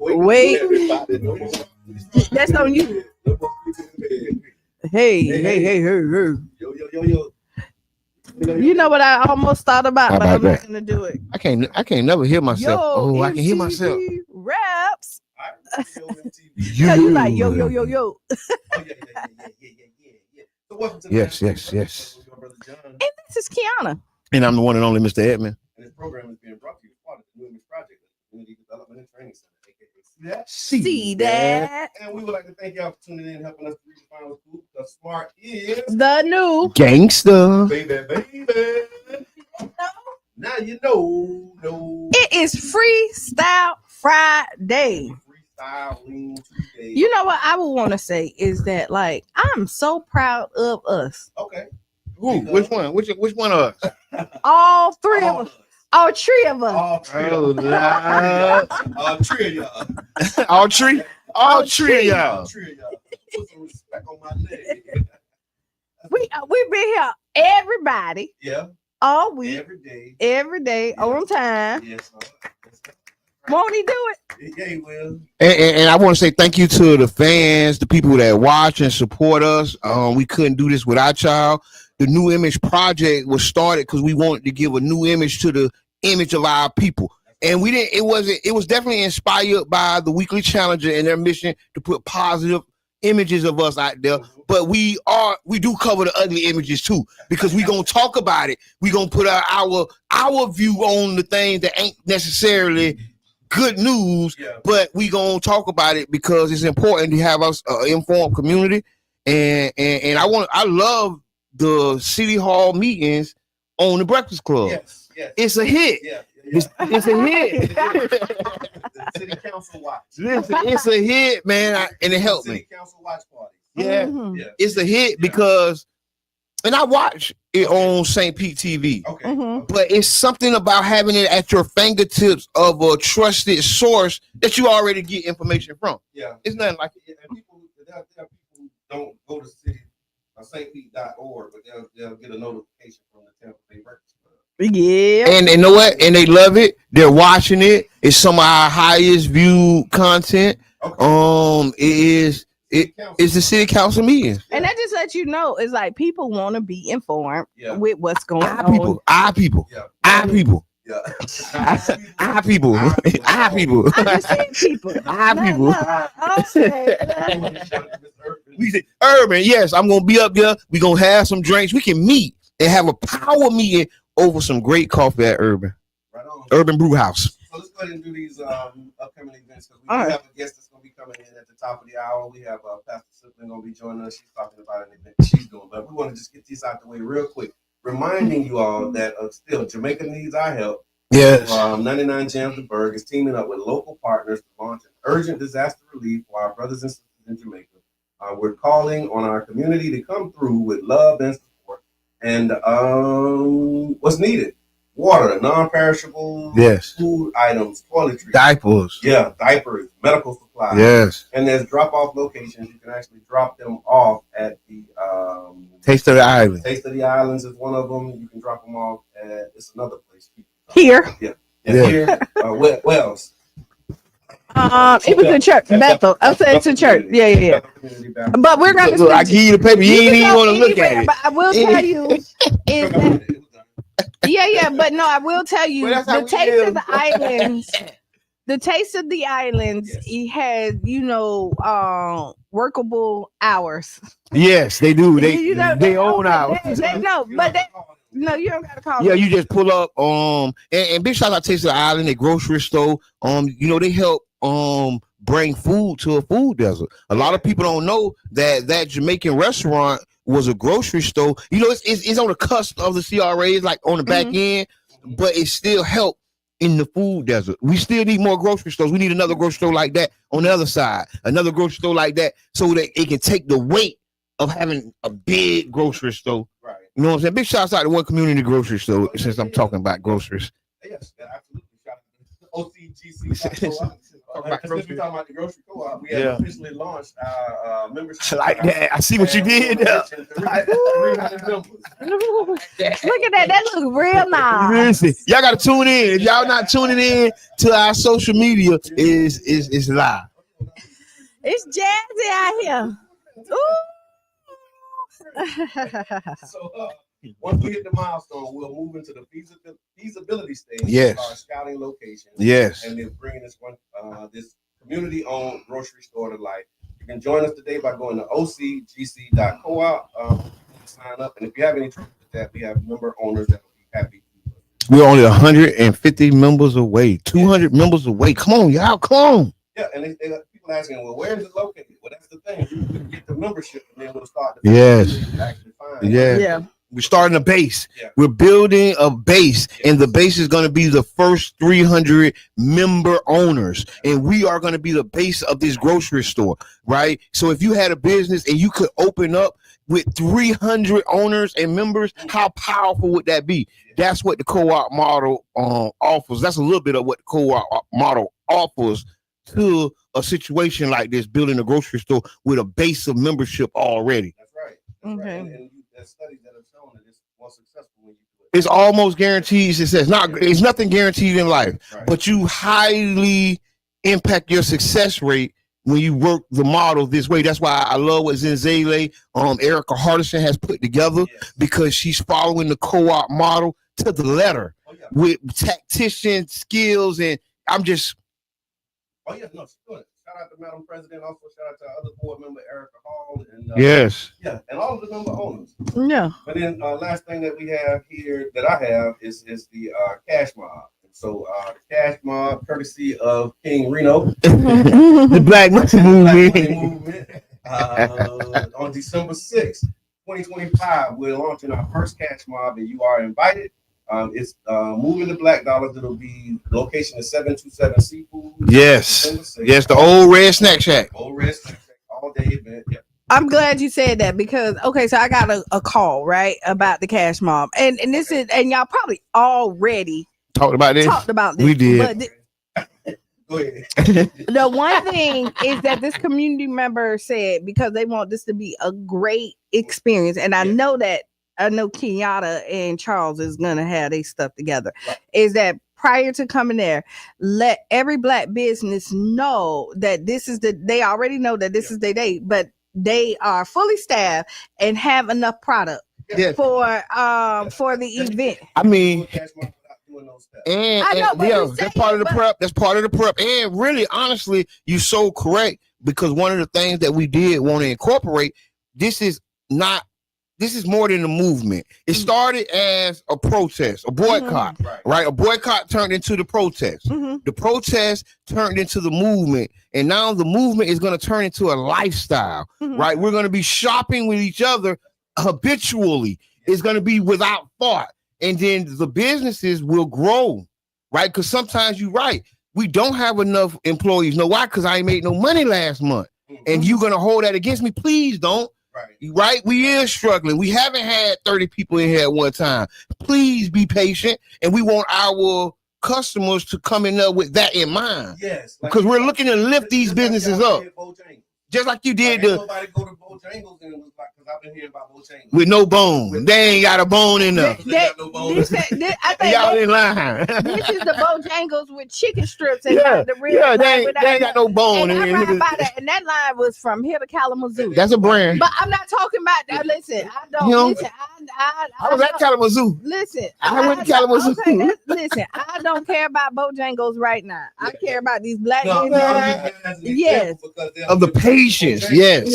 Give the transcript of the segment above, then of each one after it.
Wait, that's on you. Hey. You know what I almost thought about, but I'm not gonna do it. I can't never hear myself. Yo, I can hear myself. Raps. You like yo. Yes. And And this is Qiana. And I'm the one and only Mr. Edmond. And this program is being brought to you as part of the New Image Project, Community Development and Training Center, aka See that. And we would like to thank y'all for tuning in and helping us to redefine what cool, the smart is the new gangster. Baby. Now you know. It is Freestyle Friday. Freestyling today. You know what I would want to say is that, like, I'm so proud of us. Okay. Who? Which one? Which one of us? All three of us. All three of us. All three of y'all. All three of y'all. Put some respect on my name. We've been here, everybody. Yeah. All week. Every day. Yeah. On time. Yes. Won't he do it? Yeah, he will. And I want to say thank you to the fans, the people that watch and support us. We couldn't do this without y'all. The New Image Project was started because we wanted to give a new image to the image of our people. And we didn't, it was definitely inspired by the Weekly Challenger and their mission to put positive images of us out there. But we do cover the ugly images too, because we gonna talk about it. We gonna put our view on the things that ain't necessarily good news, but we gonna talk about it because it's important to have us informed community. And I love the city hall meetings on the Breakfast Club. Yes. It's a hit. Yeah. It's a hit. The city council watch. Listen, it's a hit, man, and it helped me. City council watch party. Yeah, Mm-hmm. it's a hit because, and I watch it on St. Pete TV. Okay. Mm-hmm. But it's something about having it at your fingertips of a trusted source that you already get information from. Yeah. It's nothing like it. Yeah, and there are people who don't go to city stpete.org, but they'll get a notification from the Tampa Bay Breakfast Club. Yeah. And they know what? And they love it. They're watching it. It's some of our highest viewed content. Okay. It's the city council meeting. And that just lets you know, it's like people want to be informed Yeah. with what's going on. Our people. Yeah. Our people. Yeah. Our people. Our people. I just said people. Our people. Okay. We say urban. Yes, I'm gonna be up there. We're gonna have some drinks. We can meet and have a power meeting over some great coffee at Urban. Right on. Urban Brew House. So let's go ahead and do these upcoming events because we do have a guest that's going to be coming in at the top of the hour. We have Pastor Sipling going to be joining us. She's talking about an event she's doing, but we want to just get these out the way real quick, reminding you all that still Jamaica needs our help. Yes. 99 Jams the Berg is teaming up with local partners to launch an urgent disaster relief for our brothers and sisters in Jamaica. We're calling on our community to come through with love and support and what's needed. Water, non-perishable food items, toiletries, diapers. Yeah, diapers, medical supplies. Yes. And there's drop-off locations. You can actually drop them off at the Taste of the Island. Taste of the Islands is one of them. You can drop them off at it's another place. Here. Yeah. Here. Wells. It was a church, Bethel. I said it's a church. Yeah. But we're gonna. Look, I give you the paper. You ain't even want to look at it. But I will tell you is that. Yeah, but no, I will tell you the Taste of the Islands. The Taste of the Islands. He has, workable hours. Yes, they do. They own hours. They know, but no, you don't gotta call. Yeah, you just pull up. And big shout out to Taste of the Island, the grocery store. They help bring food to a food desert. A lot of people don't know that Jamaican restaurant was a grocery store. It's on the cusp of the CRAs, like on the back end, but it still helped in the food desert. We still need more grocery stores. We need another grocery store like that on the other side, another grocery store like that, so that it can take the weight of having a big grocery store. Right. You know what I'm saying? Big shouts out to one community grocery store, since I'm talking about groceries. Yes, absolutely. OCGC. Since we're talking about the grocery co-op, we have officially launched our membership. Like that. I see what you did there. 300 members. Look at that. That looks real nice. Listen, y'all got to tune in. If y'all not tuning in to our social media, is live. It's jazzy out here. Ooh. So once we hit the milestone, we'll move into the feasibility stage Yes. of our scouting location. Yes. And then bringing this this community-owned grocery store to life. You can join us today by going to ocgc.coop. Sign up, and if you have any trouble with that, we have member owners that will be happy. We're only 150 members away, 200 members away. Come on, y'all, come on. Yeah, and they people asking, well, where is it located? Well, that's the thing. We get the membership, and then we'll start. Yeah. We're starting a base. Yeah. We're building a base, and the base is going to be the first 300 member owners, and we are going to be the base of this grocery store, right? So if you had a business and you could open up with 300 owners and members, how powerful would that be? That's what the co-op model offers. That's a little bit of what the co-op model offers to a situation like this, building a grocery store with a base of membership already. That's right. That's right. And there's studies that have shown that it's more successful when you do it. It's almost guaranteed success. It's nothing guaranteed in life, but you highly impact your success rate when you work the model this way. That's why I love what Zenzele, Erica Hardison has put together, because she's following the co-op model to the letter with tactician skills, and I'm just. Oh yeah, no, she's doing it. Shout out to Madam President. Also, shout out to our other board member Erica Hall, and and all of the member owners. Yeah. But then last thing that we have here that I have is the cash mob. So the cash mob, courtesy of King Reno, the Black Money Movement. On December 6th, 2025, we're launching our first cash mob, and you are invited. It's moving the black dollars. It'll be location is 727 Seafood. Yes, the old Red Snack Shack. Old Red Snack Shack, all day event. Yeah. I'm glad you said that, because so I got a call right about the cash mob, and this is, and y'all probably already talked about this. We did. Go ahead. The one thing is that this community member said, because they want this to be a great experience, and I know Qiana and Charles is gonna have their stuff together. Is that prior to coming there, let every black business know that they already know that this is their day, but they are fully staffed and have enough product for the event. I mean, that's part of the prep. That's part of the prep. And really, honestly, you're so correct, because one of the things that we did want to incorporate, this is more than a movement. It started as a protest, a boycott, right? A boycott turned into the protest. The protest turned into the movement, and now the movement is going to turn into a lifestyle, right? We're going to be shopping with each other habitually. It's going to be without thought, and then the businesses will grow, right? Because sometimes you're right. We don't have enough employees. Know why? Because I ain't made no money last month, and you're going to hold that against me. Please don't. Right, we is struggling. We haven't had 30 people in here at one time. Please be patient, and we want our customers to come in there with that in mind. Yes, because we're looking to lift these businesses up, just like you did. Nobody go to Bojangles and it was like, because I've been hearing about Bojangles with no bone. They ain't got a bone in there. I think y'all in line. This is the Bojangles with chicken strips and not the real. Yeah, they ain't got no bone in it. And that line was from here to Kalamazoo. That's a brand. But I'm not talking about that. Listen, I don't. Listen, I was at Kalamazoo. Listen, I went to Kalamazoo. Listen, I don't care about Bojangles right now. I care about these black yes, of the patience. Yes.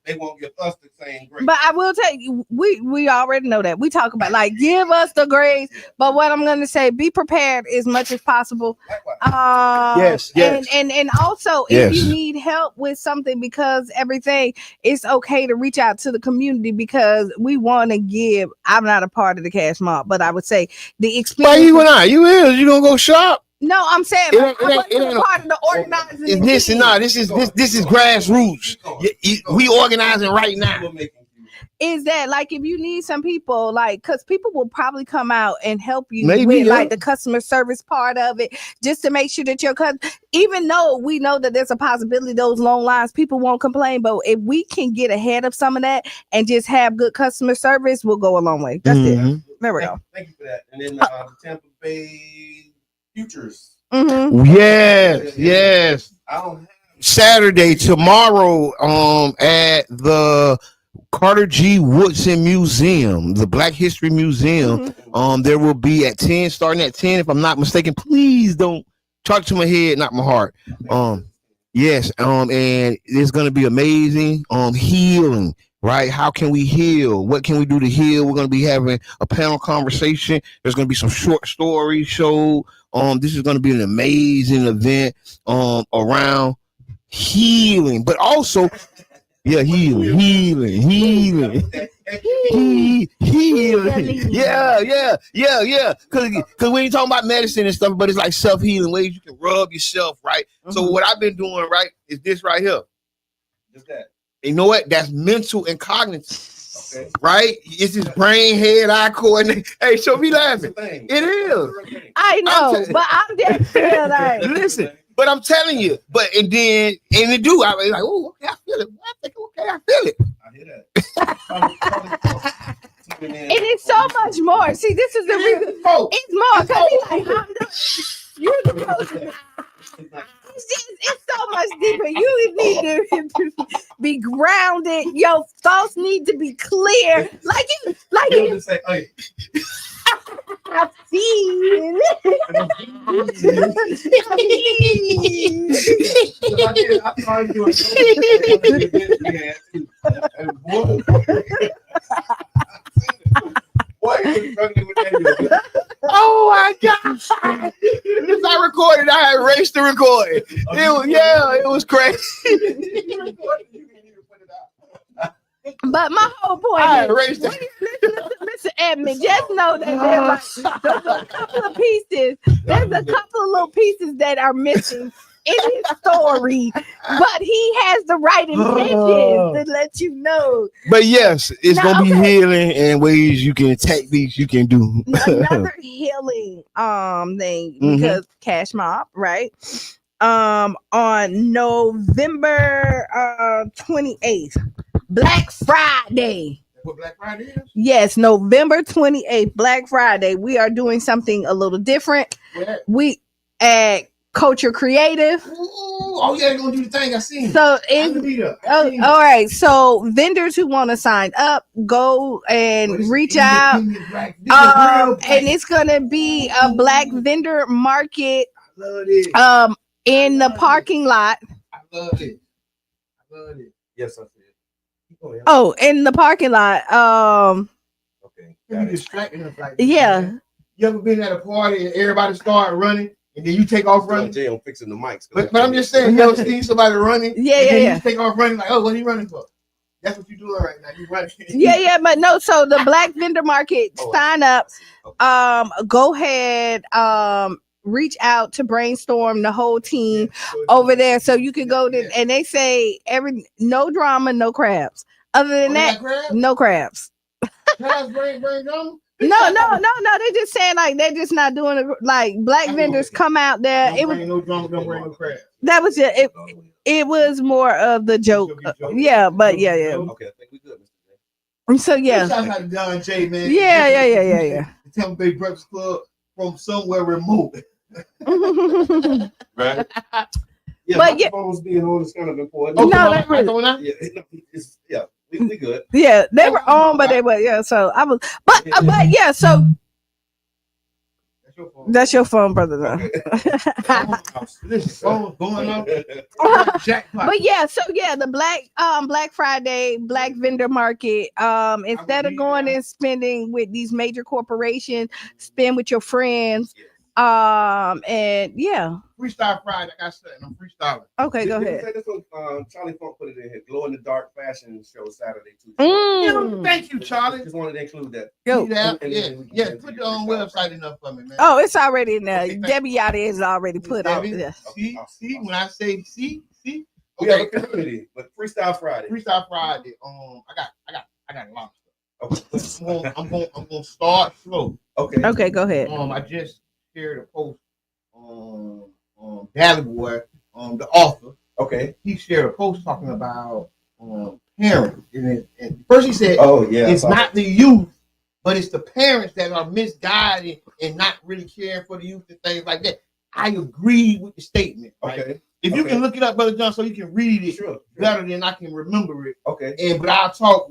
They won't give us the same grade. But I will tell you, we already know that. We talk about give us the grades. But what I'm going to say, be prepared as much as possible. Yes. And also, if you need help with something, because everything, it's okay to reach out to the community, because we want to give. I'm not a part of the cash mob, but I would say the experience. Why you and I? You gonna go shop? No, I'm saying it ain't part of the organizing. This is grassroots. We organizing right now. is that like if you need some people, like, because people will probably come out and help you Maybe, with yeah. like the customer service part of it, just to make sure that even though we know that there's a possibility those long lines, people won't complain, but if we can get ahead of some of that and just have good customer service, we'll go a long way. That's it. There we go. Thank you for that. And then the Tampa Bay Futures. Yes. I don't have Saturday, tomorrow, at the Carter G. Woodson Museum, the Black History Museum. There will be at 10, starting at 10, if I'm not mistaken. Please don't talk to my head, not my heart. Yes, and it's gonna be amazing. Healing, right? How can we heal? What can we do to heal? We're gonna be having a panel conversation. There's gonna be some short stories showed. This is gonna be an amazing event around healing, but also healing. Because we ain't talking about medicine and stuff, but it's like self-healing ways you can rub yourself, right? So what I've been doing, right, is this right here. just that. You know what? That's mental and cognitive. Okay. Right? It's his brain, head, eye coordinate. Hey, show me laughing. It is. I know, but I'm just saying, like, listen. But I'm telling you, and it do. I was like, oh, okay, I feel it. I think, okay, I feel it. I hear that. It is so much more. See, this is the reason. It's more because he's like, you're supposed to. It's so much deeper. You need to be grounded. Your thoughts need to be clear. Like you just say, hey. I feel I started doing oh my God. Since I recorded, I had erased the recording. It was crazy. But my whole point is, Mr. Edmund, just know that there's a couple of pieces. There's a couple of little pieces that are missing in his story, but he has the right intentions to let you know. But yes, it's gonna be healing and ways you can attack these. You can do another healing thing because Cash Mob, right? On November 28th. Black Friday. What Black Friday is? Yes, November 28th, Black Friday. We are doing something a little different. Where? We at Culture Creative. Oh yeah, they're gonna do the thing. I seen. So all right. So vendors who want to sign up, go and reach out. And it's gonna be a black vendor market. I love it. In the parking lot. I love it. Yes, I see. Oh, in the parking lot. Okay. You distracting us like this, yeah. Man. You ever been at a party and everybody start running and then you take off running? Jay, I'm fixing the mics. But I'm just saying, you ever seen somebody running? Yeah. You take off running like, oh, what are you running for? That's what you're doing right now. You running. Yeah, but no. So the black vendor market, sign up. Go ahead. Reach out to Brainstorm, the whole team over there, so you can go to. And they say no drama, no crabs. Other than that, no crabs. Crabs bring drama? No. They're just saying like they're just not doing it. Like black vendors come out there. It was no drama, don't bring no crabs. That was it. It was more of the joke. Yeah, but yeah. Okay, I think we good, Mr. J. So yeah. Shout out to Don J, man. Yeah. The Tampa Bay Breakfast Club from somewhere remote. Right. Yeah, but phones being on is kind of important. No, not really. We good. Yeah, they were on, but they were So I was, but yeah. So that's your phone, brother. Going on. But yeah, so yeah, the Black Friday, Black vendor market. Instead of going and spending with these major corporations, spend with your friends. And yeah. Freestyle Friday. I got something. I'm freestyling. Okay, go ahead. This one, Charlie Funk put it in here. Glow in the Dark fashion show Saturday too. Thank you, Charlie. Just wanted to include that. Yo. Put your own website in there for me, man. Oh, it's already in there. Okay, Debbie Yada is already put out there. See, when I say see. We have a community, but Freestyle Friday. I got a lot of stuff. Okay. I'm gonna start slow. Okay. Okay, go ahead. I just shared a post on Valley Boy, the author. Okay. He shared a post talking about parents, and first he said, "Oh yeah, it's not the youth, but it's the parents that are misguided and not really caring for the youth and things like that." I agree with the statement. Right? Okay. If you can look it up, Brother John, so you can read it better than I can remember it. Okay. But I'll talk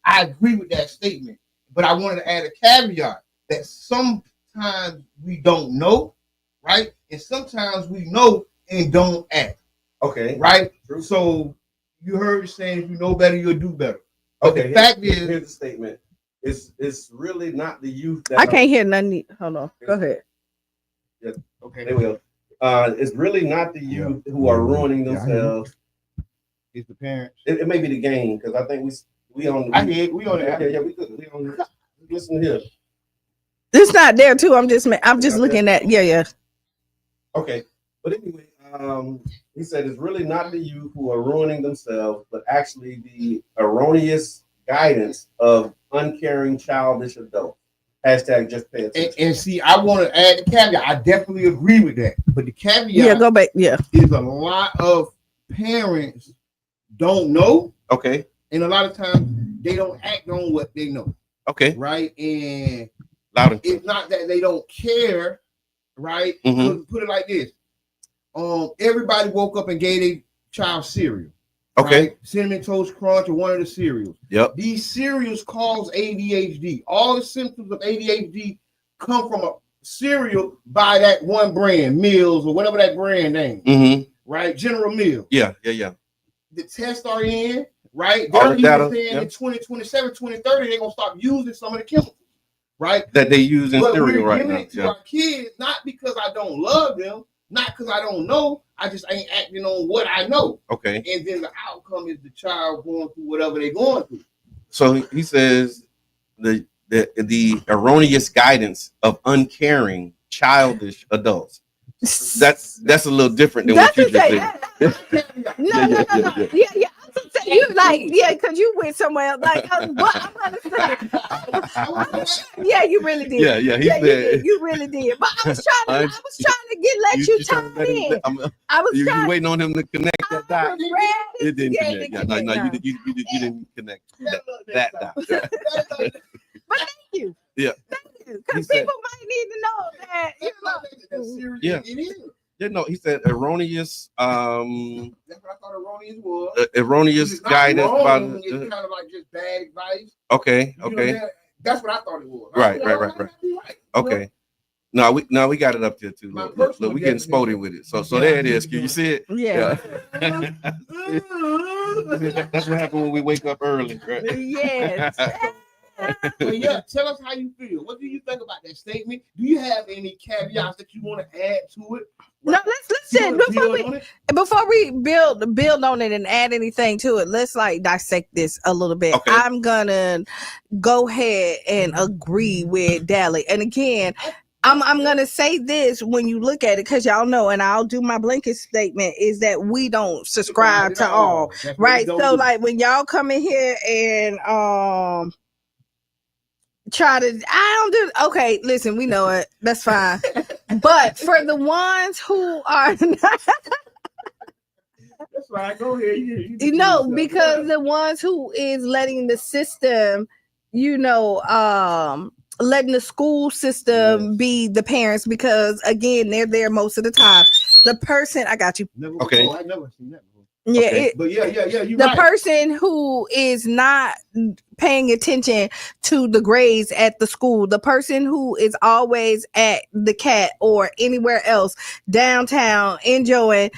I agree with that statement. But I wanted to add a caveat that sometimes we don't know, right? And sometimes we know and don't act. Okay. Right? True. So you heard it saying, if you know better, you'll do better. But the fact is, here's the statement. It's really not the youth that I can't hear nothing. Hold on. Go ahead. Yeah. Okay. There we go. It's really not the youth who are ruining themselves. It's the parents. It may be the game, because I think we on. We on that. Yeah, we good. We on. Listen here. It's not there too. I'm just looking at. Yeah. Okay, but anyway, he said it's really not the youth who are ruining themselves, but actually the erroneous guidance of uncaring, childish adults. Hashtag just pay attention. And see, I want to add the caveat. I definitely agree with that. But the caveat go back. Yeah. Is a lot of parents don't know. Okay. And a lot of times they don't act on what they know. Okay. Right. And it's not that they don't care. Right. Mm-hmm. Put it like this. Everybody woke up and gave their child cereal. Okay. Right? Cinnamon Toast Crunch or one of the cereals. Yep. These cereals cause ADHD. All the symptoms of ADHD come from a cereal by that one brand, Mills or whatever that brand name. Mm-hmm. Right? General Mills. Yeah. The tests are in, right? All They're the data, saying in 2027, 2030, they're going to stop using some of the chemicals. Right? That they use in cereal right now. We're giving it to our kids, not because I don't love them, not because I don't know. I just ain't acting on what I know. Okay. And then the outcome is the child going through whatever they're going through. So he says the erroneous guidance of uncaring, childish adults. That's a little different than what you just said. No. Yeah. You because you went somewhere else. Like, what I'm gonna say. Yeah, you really did. Yeah. He said you really did. But I was trying to let you chime in. I was waiting on him to connect that dot. It didn't connect. You didn't connect that dot. But thank you. Yeah. Thank you. Because people might need to know that. Yeah. It is. Yeah, no, he said erroneous. That's what I thought erroneous was. Erroneous guidance. It's kind of like just bad advice. Okay. That's what I thought it was. Right. Okay. No, we got it up there too. Look, we getting spotty with it. So there it is. Can you see it? Yeah. That's what happened when we wake up early, right? Yes. Well, tell us how you feel. What do you think about that statement? Do you have any caveats that you want to add to it? No, let's before we build on it and add anything to it, let's dissect this a little bit. Okay. I'm gonna go ahead and agree with Dally. And again, I'm gonna say this when you look at it, because y'all know, and I'll do my blanket statement, is that we don't subscribe to all. Right. So when y'all come in here and okay, listen, we know it, that's fine. But for the ones who are not, that's right, go ahead. Because the ones who is letting the system, letting the school system be the parents, because again, they're there most of the time. The person, I got you. Okay. I never seen that before. Yeah, okay. But yeah. The person who is not paying attention to the grades at the school, the person who is always at the Cat or anywhere else downtown enjoying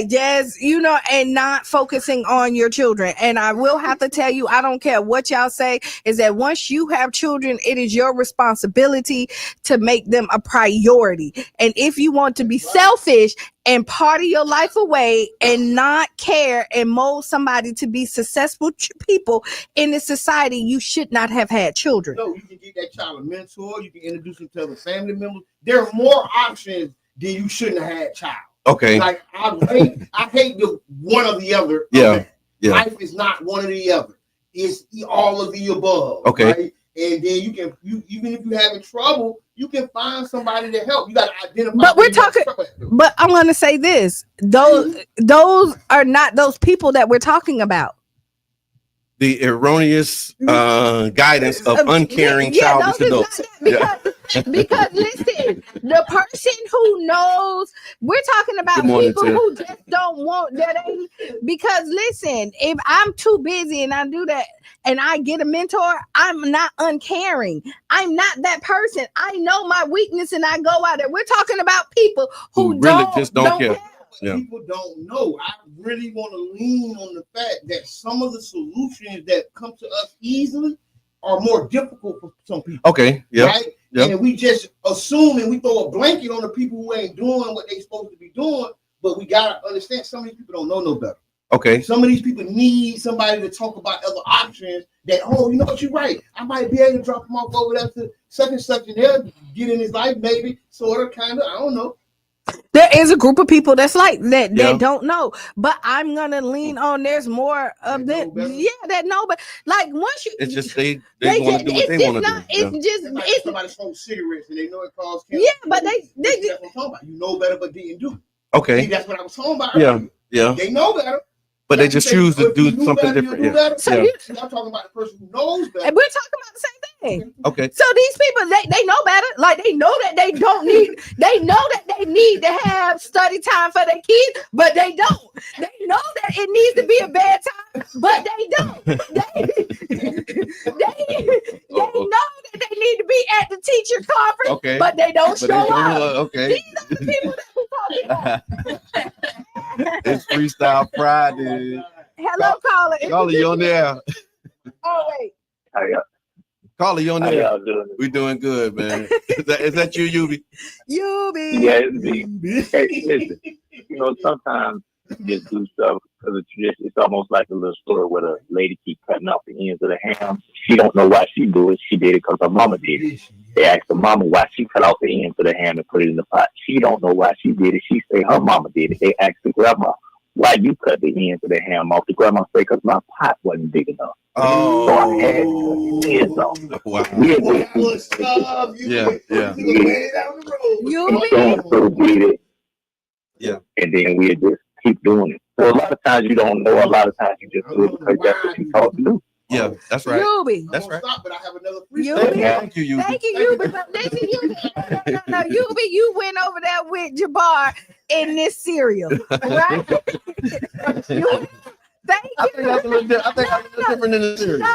jazz, and not focusing on your children. And I will have to tell you, I don't care what y'all say, is that once you have children, it is your responsibility to make them a priority. And if you want to be selfish and party your life away and not care and mold somebody to be successful people in this society, you should not have had children. No, you can get that child a mentor. You can introduce them to other family members. There are more options than you shouldn't have had child. Okay. I hate the one or the other. Yeah. Life is not one or the other. it's all of the above. Okay. Right? And then you even if you're having trouble, you can find somebody to help. You got to identify. But we're talking. But I'm gonna say this: those are not those people that we're talking about. The erroneous guidance of uncaring childish adults. Because listen, the person who knows, we're talking about people who just don't want that. Because listen, if I'm too busy and I do that and I get a mentor, I'm not uncaring. I'm not that person. I know my weakness and I go out there. We're talking about people who really just don't care. Yeah. People don't know. I really want to lean on the fact that some of the solutions that come to us easily are more difficult for some people. Okay. Yeah. Right? Yep. And we just assume and we throw a blanket on the people who ain't doing what they supposed to be doing. But we gotta understand some of these people don't know no better. Okay. Some of these people need somebody to talk about other options that, you know what, you're right. I might be able to drop them off over there to such and such and they'll get in his life, maybe, sort of, kind of, I don't know. There is a group of people that's like that don't know, but I'm gonna lean on. There's more of that, that know. But like once you, it's just they want to do what they want to do. It's like somebody smokes cigarettes and they know it causes cancer. Yeah, but they that's what I'm talking about. You know better, but didn't do it. Okay, see, that's what I was talking about. Yeah. They know better, but they just choose to do something different. So I'm talking about the person who knows better. And we're talking about the same thing. Okay. So these people, they know better. Like they know that they don't need. They know that they need to have study time for their kids, but they don't. They know that it needs to be a bad time, but they don't. They know that they need to be at the teacher conference, but they don't show up. Okay. These are the people that we're talking about. It's Freestyle Friday. Hello, caller. Caller, you on there? Oh wait. Caller, you on there? We doing good, man. Is that you, Yubi? Yubi. Yeah, it's me. Hey, listen. You know, sometimes you just do stuff because of tradition. It's almost like a little story where the lady keep cutting off the ends of the ham. She don't know why she do it. She did it because her mama did it. They asked the mama why she cut off the ends of the ham and put it in the pot. She don't know why she did it. She say her mama did it. They asked the grandma, why you cut the ends of the ham off? The grandma say, because my pot wasn't big enough. Oh, so I had to cut the ends off. Wow. Yeah. And then we just keep doing it. So a lot of times you don't know. A lot of times you just do it because that's what you taught to do. Yeah, that's right. Yubi. That's right. Stop, but I have another Thank you, Yubi. Thank you, Yubi. But listen, Yubi. No, Yubi, you went over there with Jabbar in this cereal, right? Thank you. I think that's a little different than the cereal.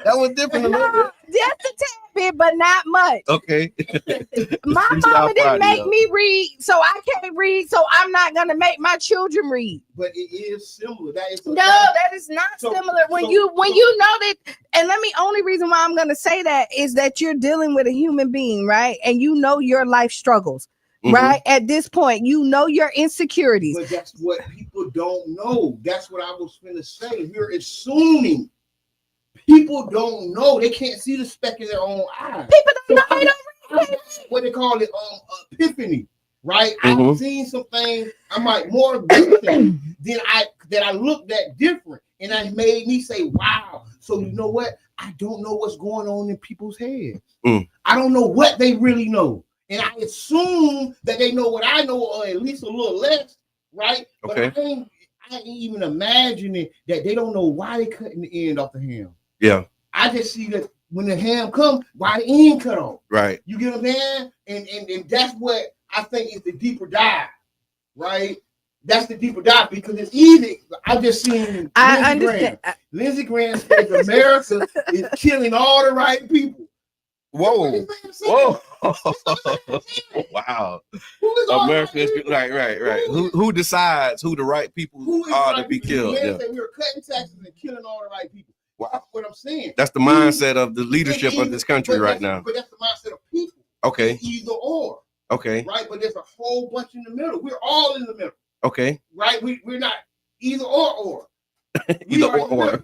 That was different a little bit. Just a tad bit, but not much. Okay. My mama didn't make me read, so I can't read, so I'm not gonna make my children read. But it is similar. That is not similar. When you know that, and only reason why I'm gonna say that is that you're dealing with a human being, right? And you know your life struggles. Mm-hmm. Right at this point, you know your insecurities. But that's what people don't know. That's what I was going to say. We're assuming people don't know. They can't see the speck in their own eye. People don't know. What they call it, epiphany. Right? Mm-hmm. I've seen some things. I'm like more than I looked at different, and that made me say, "Wow." So you know what? I don't know what's going on in people's heads. I don't know what they really know. And I assume that they know what I know, or at least a little less, right? Okay. But I ain't even imagining that they don't know why they cutting the end off the ham. Yeah. I just see that when the ham comes, why the end cut off. Right. You get what I'm saying? And that's what I think is the deeper dive, right? That's the deeper dive because it's easy. I just seen Lindsey Graham says America is killing all the right people. Whoa. Wow. America is right. Who decides who the right people are to be killed? Yeah. We were cutting taxes and killing all the right people. Wow. That's what I'm saying. That's the mindset of the leadership of this country right now. But that's the mindset of people. Okay. It's either or. Okay. Right, but there's a whole bunch in the middle. We're all in the middle. Okay. Right, we're not either or. Either or.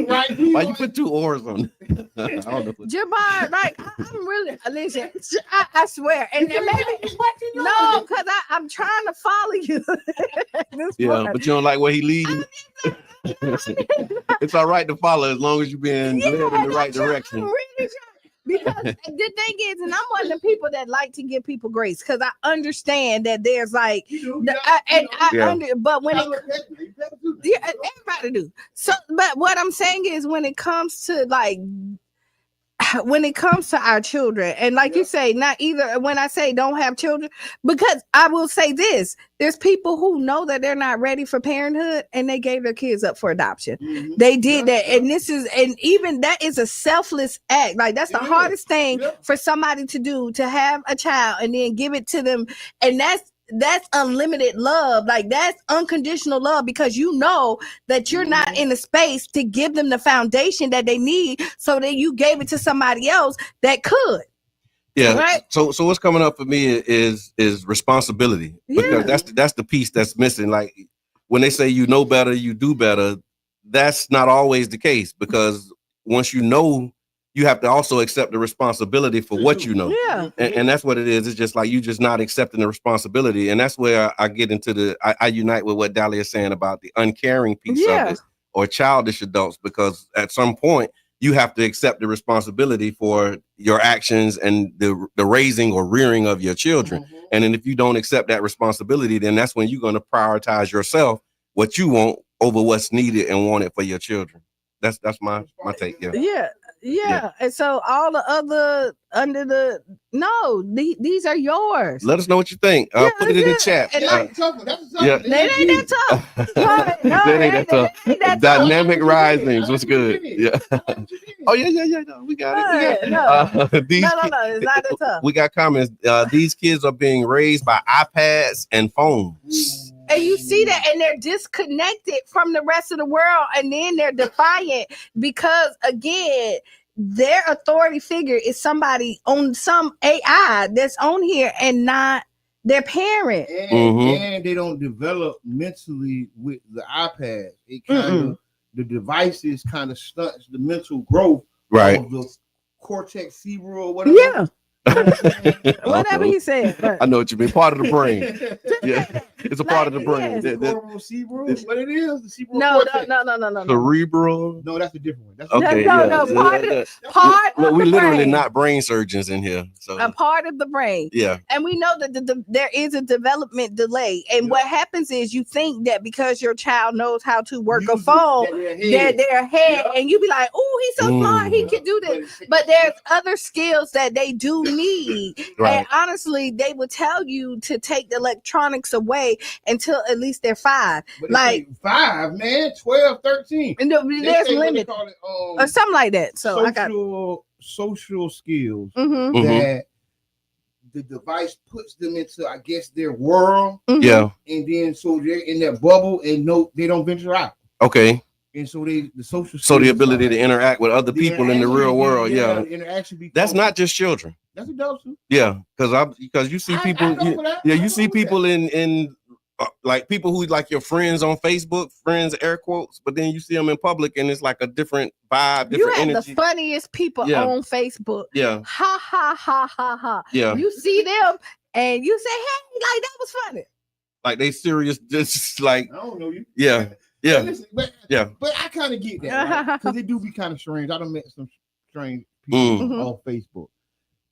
Right? Why you put two ors on? I don't know. Jabbar, I'm really listen. I swear, and maybe because I'm trying to follow you. But you don't like where he leading. It's all right to follow as long as you're being led in the right direction. I'm really trying. Because the thing is, and I'm one of the people that like to give people grace because I understand that there's like, but when everybody do. So, but what I'm saying is, when it comes to our children, and like you say, not either. When I say don't have children, because I will say this: there's people who know that they're not ready for parenthood, and they gave their kids up for adoption. Mm-hmm. They did that, and even that is a selfless act. Like that's the hardest thing for somebody to do, to have a child and then give it to them, and that's unlimited love. Like that's unconditional love, because you know that you're not in a space to give them the foundation that they need, so that you gave it to somebody else that could. Yeah. Right? So what's coming up for me is responsibility. Because that's the piece that's missing. Like when they say you know better, you do better, that's not always the case, because once you know, you have to also accept the responsibility for what you know. Yeah. And that's what it is. It's just like you just not accepting the responsibility. And that's where I get into I unite with what Dahlia is saying about the uncaring piece of it, or childish adults, because at some point you have to accept the responsibility for your actions and the raising or rearing of your children. Mm-hmm. And then if you don't accept that responsibility, then that's when you're going to prioritize yourself, what you want, over what's needed and wanted for your children. That's my take. Yeah. And so all the other these are yours. Let us know what you think. Put it in the chat. That ain't that tough. That ain't that tough. Dynamic risings. What's good? Yeah. Oh yeah. No, we got it. No, it's not that tough. We got comments. These kids are being raised by iPads and phones. And you see that, and they're disconnected from the rest of the world, and then they're defiant because, again, their authority figure is somebody on some AI that's on here and not their parent. And they don't develop mentally with the iPad. It kind of, the devices kind of stunts the mental growth of the cortex cerebral or whatever. Yeah. Whatever he said. I know what you mean. Part of the brain. Yeah, it's a part of the brain. Cerebral, what it is? The cerebral. No. Cerebral. No, that's a different one. That's okay. Part of we the literally brain. Not brain surgeons in here. So a part of the brain. Yeah. And we know that there is a development delay. And what happens is you think that because your child knows how to work a phone, that their head, and you be like, oh, he's so smart, he can do this. But there's other skills that they do need. Right. And honestly, they would tell you to take the electronics away until at least they're 5. But like 5, man, 12, 13. And there's limit or something like that. So I got social skills that the device puts them into, I guess, their world. Yeah. And then so they're in that bubble and they don't venture out. Okay. And so the social skills, so the ability to interact with other people in the real world, that's not just children. That's adults too. Yeah, because you see people, you see people in like people who like your friends on Facebook, friends air quotes, but then you see them in public and it's like a different vibe, different energy. You have the funniest people on Facebook. Yeah. Ha ha ha ha ha. Yeah. You see them and you say, hey, like that was funny. Like they serious, just like I don't know you. Yeah. Yeah. Listen, but I kind of get that because it do be kind of strange. I done met some strange people on Facebook.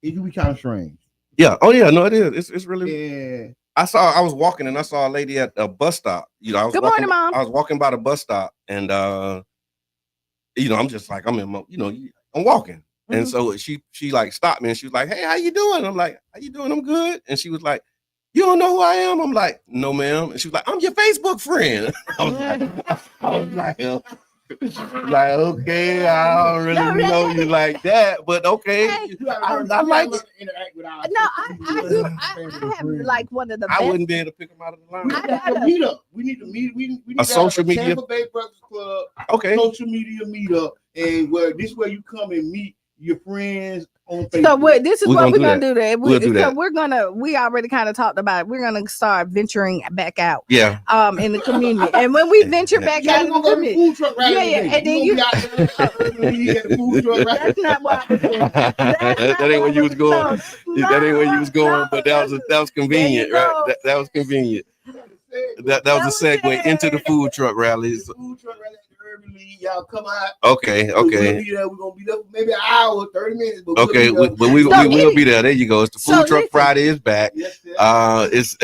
It do be kind of strange. Yeah. Oh yeah. No, it is. It's really. Yeah. I was walking and I saw a lady at a bus stop. Good morning, Mom. I was walking by the bus stop and I'm just like I'm walking. And so she like stopped me and she was like, hey, how you doing? I'm like, how you doing? I'm good. And she was like, you don't know who I am? I'm like, no, ma'am. And she was like, I'm your Facebook friend. I was like, okay, I don't really know you like that, but okay. I like it. I do. I have like one of the best. I wouldn't be able to pick them out of the line. We need to meet. We need a social media Tampa Bay Breakfast Club. Okay. Social media meetup, and where you come and meet your friends on Facebook. So this is what we're gonna do. That. We already kind of talked about it. We're gonna start venturing back out. Yeah. In the community, and when we venture back out in the community, and then you at the food truck. That's not what I was doing. That ain't where you was going. That ain't where you was going. But that was convenient, right? That was convenient. That was a segue into the food truck rallies. The food truck rally at the Urban League. Y'all come out. Okay. We're gonna be there for maybe an hour, 30 minutes. But Okay, we will be there. There you go. It's the Food Truck Friday is back. Yes, sir. It's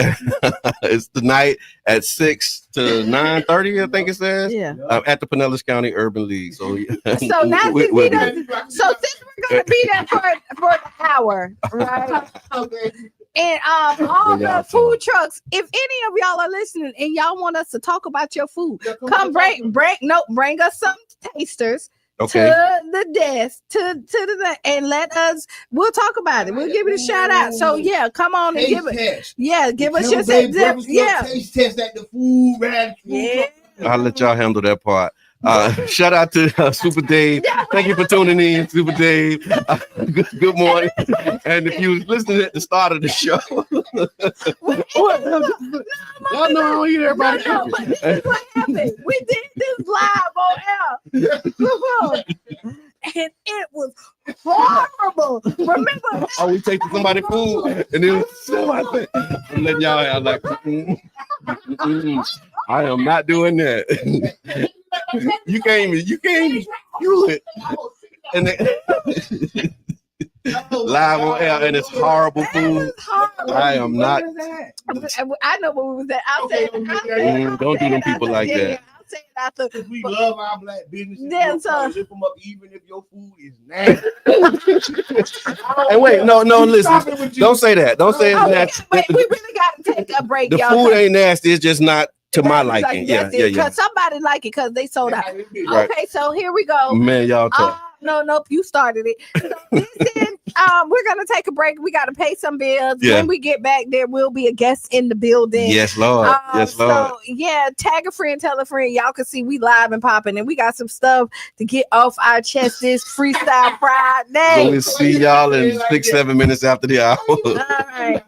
it's tonight at 6 to 9:30, I think it says. Yeah. At the Pinellas County Urban League. So So now we'll be there. since we're gonna be there for an hour, right? Okay. And all the food trucks, if any of y'all are listening and y'all want us to talk about your food, bring us some tasters to the desk, and we'll talk about it. We'll give it a shout out. So yeah, come on and give us your taste test at the food rally. Yeah. I'll let y'all handle that part. Shout out to Super Dave. Thank you for tuning in, Super Dave. Good morning. And if you was listening at the start of the show, y'all know I don't hear everybody. No, but this is what happened. We did this live on air. And it was horrible. Remember? Oh, we taking somebody's food and then I'm letting y'all have like, I am not doing that. You can't even do it. And then, live on air, and it's horrible food. I am not. I know what was that. I'll say it. Don't do them people like that. I'll say it after. We love our black businesses. Yeah, so lift them up even if your food is nasty. Hey, wait, no, listen. Don't say that. Don't say it's nasty. Wait, we really got to take a break, The y'all. food ain't nasty. It's just not to my liking. Yeah. Because somebody like it because they sold out. Right. Okay, so here we go. Man, y'all talk. Nope, you started it. So listen, we're gonna take a break. We gotta pay some bills. Yeah. When we get back, there will be a guest in the building. Yes, Lord. Yes, Lord. So yeah, tag a friend, tell a friend. Y'all can see we live and popping, and we got some stuff to get off our chest this Freestyle Friday. We'll see y'all in 6-7 minutes after the hour. All right.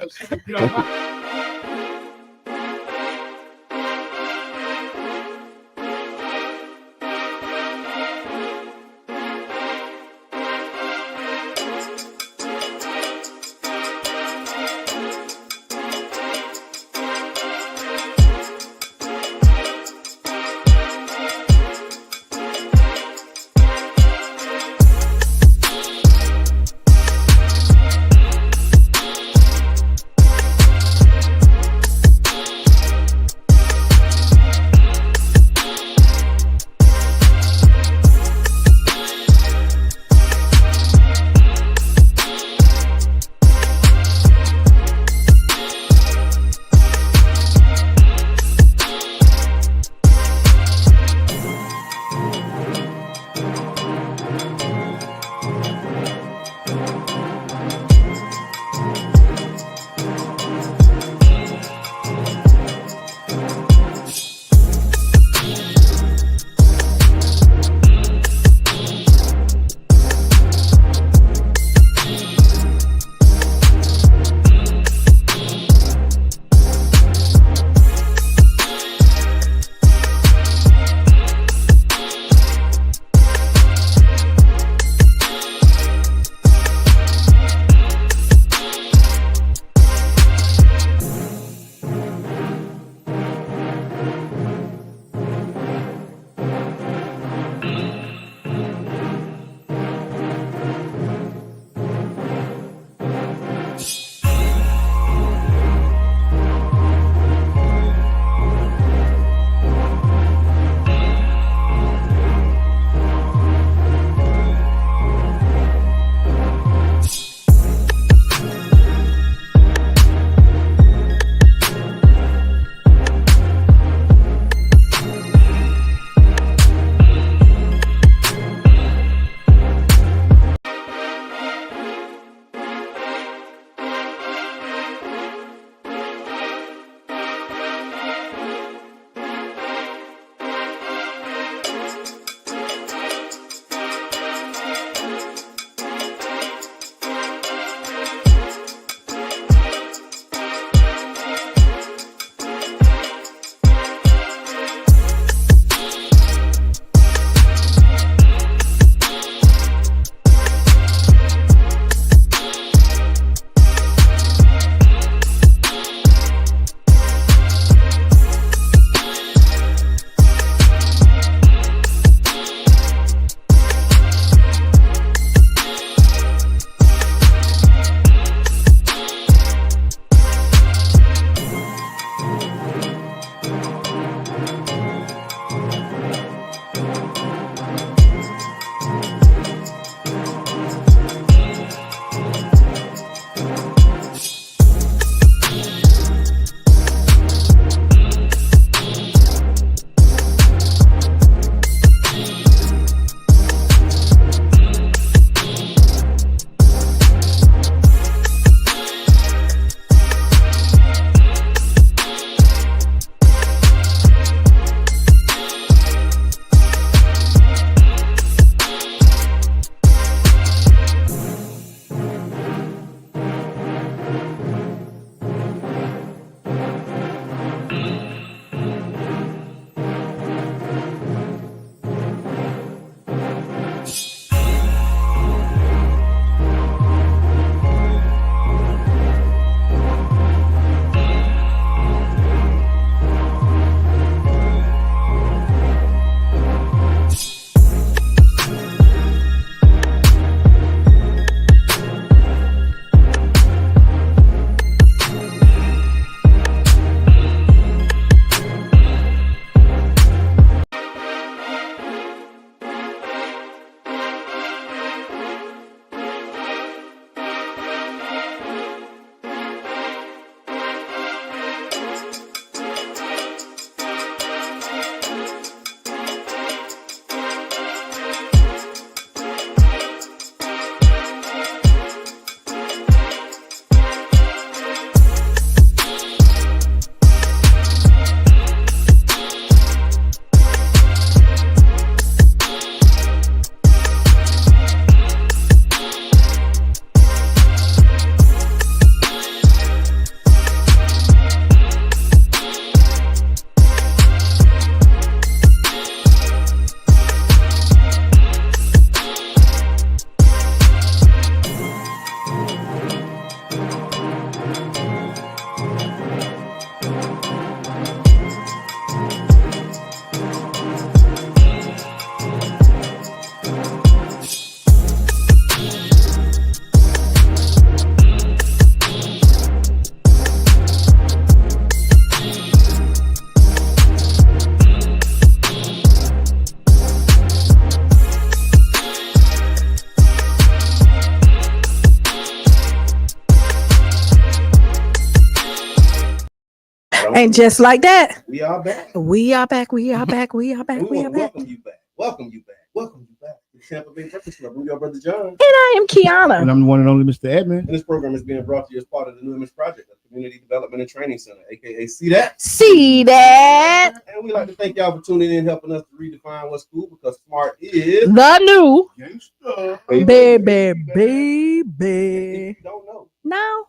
And just like that, we are back. we are back. We are back. We are back. We We are want to back. welcome you back. Welcome you back. Welcome you back to Tampa Bay Breakfast Club. I'm your brother John. And I am Qiana. And I'm the one and only Mr. Edmund. And this program is being brought to you as part of the New Image Project, a community development and training center, aka See That. See that? And we like to thank y'all for tuning in, helping us to redefine what's cool, because smart is The new gangsta. baby. If you don't know, Now,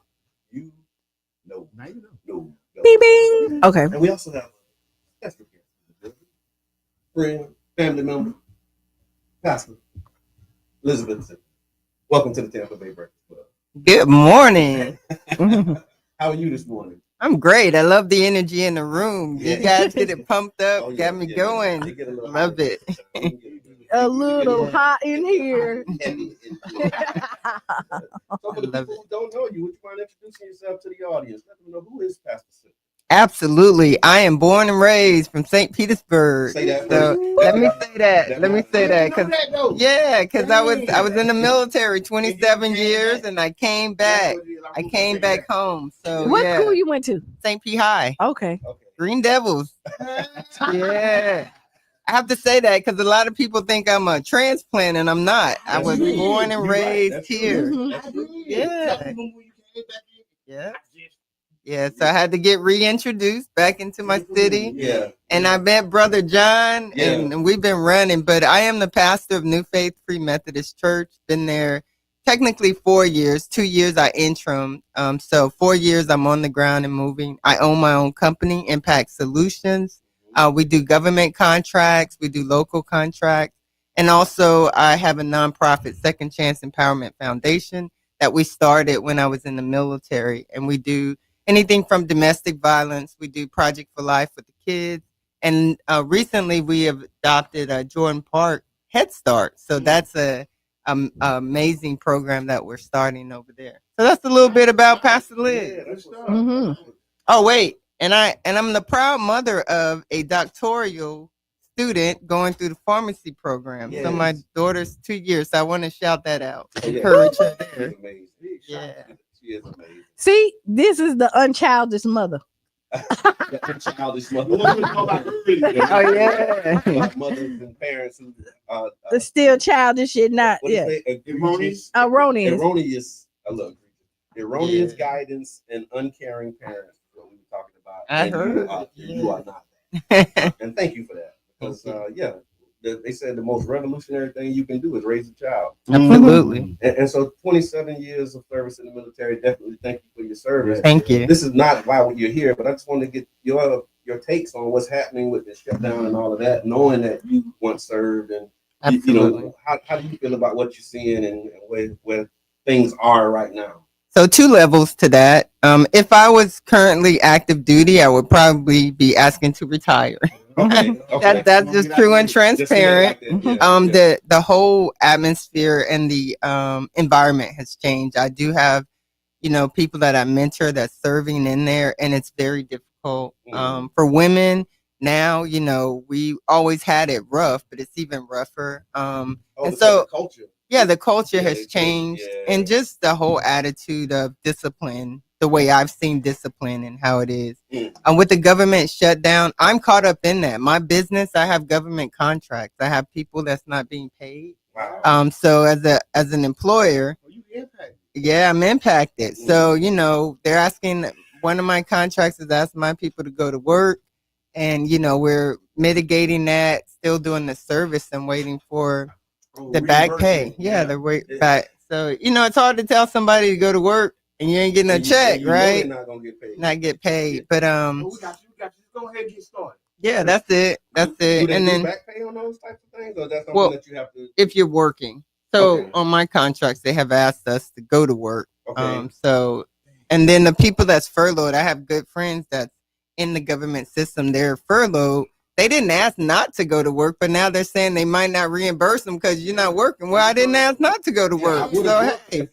you know. Now you know. No. bing bing. Okay. And we also have a special guest, friend, family member, Pastor Elizabeth. Welcome to the Tampa Bay Breakfast Club. Good morning. How are you this morning? I'm great. I love the energy in the room. Yeah. You guys get it pumped up, Oh, yeah, got me yeah, going. you get a little Love hot. it. A little hot in here. So for the people who don't know you, would you mind introducing yourself to the audience? Let them know who is Pastor Sid. Absolutely. I am born and raised from St. Petersburg. Say that So first. let me say that. Let me say that. Know that, though. Yeah, because I was in the military 27 years and I came back. I came back home. So What yeah, school you went to? St. P High. Okay. Okay. Green Devils. Yeah. I have to say that because a lot of people think I'm a transplant and I'm not. I was born and raised here. That's true. Yeah. Yeah. Yeah. So I had to get reintroduced back into my city. Yeah. And I met Brother John and we've been running, but I am the pastor of New Faith Free Methodist Church. Been there technically 4 years. 2 years I interim. So 4 years I'm on the ground and moving. I own my own company, Impact Solutions. We do government contracts. We do local contracts. And also I have a nonprofit, Second Chance Empowerment Foundation, that we started when I was in the military. And we do anything from domestic violence. We do Project for Life with the kids. And recently we have adopted Jordan Park Head Start. So that's a amazing program that we're starting over there. So that's a little bit about Pastor Liz. Oh, wait. And I'm the proud mother of a doctoral student going through the pharmacy program. So my daughter's 2 years. So I want to shout that out. Encourage her there. She's amazing. Yeah. She is amazing. See, this is the unchildish mother. Childish mother. Oh, yeah. Mothers and parents who The still childish and not, what do you yeah. say? Erroneous. Erroneous guidance and uncaring parents is what we were talking about. I And heard. you are not that. And thank you for that. Because they said the most revolutionary thing you can do is raise a child. Absolutely. And so 27 years of service in the military, definitely thank you for your service. Thank you. This is not why you're here, but I just want to get your takes on what's happening with the shutdown and all of that, knowing that you once served, and Absolutely. how do you feel about what you're seeing and where things are right now? So 2 levels to that. If I was currently active duty, I would probably be asking to retire. Okay. That's just true and transparent. Just say it like that. The whole atmosphere and the environment has changed. I do have, people that I mentor that's serving in there, and it's very difficult. For women now, we always had it rough, but it's even rougher. And so the culture. Yeah, the culture has changed, and just the whole attitude of discipline, the way I've seen discipline and how it is. With the government shutdown, I'm caught up in that. My business, I have government contracts. I have people that's not being paid. Wow. So as an employer, yeah, I'm impacted. So, they're asking, one of my contracts is asking my people to go to work, and, we're mitigating that, still doing the service and waiting for the back pay. Yeah, the wait back. So, it's hard to tell somebody to go to work and you ain't getting a check, right? Not gonna get paid. Not get paid. But We got you. Go ahead and get started. yeah, that's it. Do they And do then back pay on those types of things, or that's something that you have to? if you're working. So Okay. on my contracts, they have asked us to go to work. Okay. And then the people that's furloughed, I have good friends that's in the government system. They're furloughed. They didn't ask not to go to work, but now they're saying they might not reimburse them because you're not working. Well, I didn't ask not to go to work. So hey,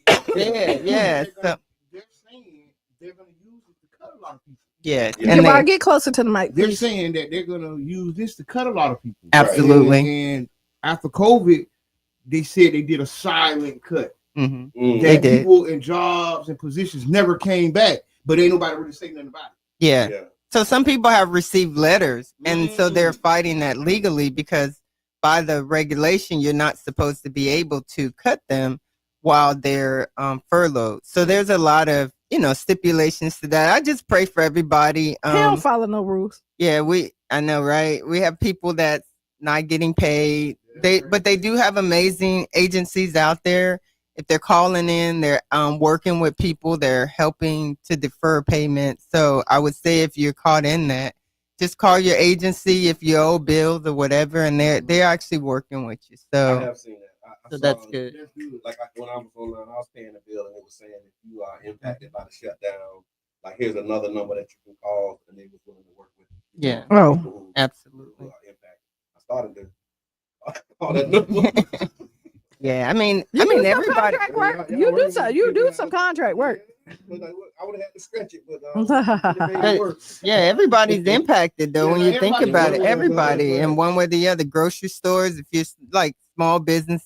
yeah. So They're saying they're going to use it to cut a lot of people. yeah, Yeah, and Jabbar, get closer to the mic, They're please. saying that they're going to use this to cut a lot of people. Absolutely. And after COVID, they said they did a silent cut. mhm. That did. people in jobs and positions never came back, but ain't nobody really saying nothing about it. Yeah. Yeah. So some people have received letters, and so they're fighting that legally because by the regulation, you're not supposed to be able to cut them while they're furloughed. So there's a lot of stipulations to that. I just pray for everybody. He don't follow no rules. Yeah, I know, right? We have people that's not getting paid. But they do have amazing agencies out there. If they're calling in, they're working with people, they're helping to defer payment. So I would say if you're caught in that, just call your agency if you owe bills or whatever, and they're actually working with you. So I have seen that. So that's good. Like when I was online, I was paying a bill, and it was saying if you are impacted by the shutdown, like here's another number that you can call, and they was willing to work with you. Yeah. People Absolutely. who are impacted. I started to call that number. Yeah, I mean You do some everybody. contract work. You do some contract work. I would have had to stretch it, but it made it work. Yeah, everybody's impacted though. Yeah, when you think everybody- about it, yeah, everybody, yeah. in one way or the other. Grocery stores, if you're like small business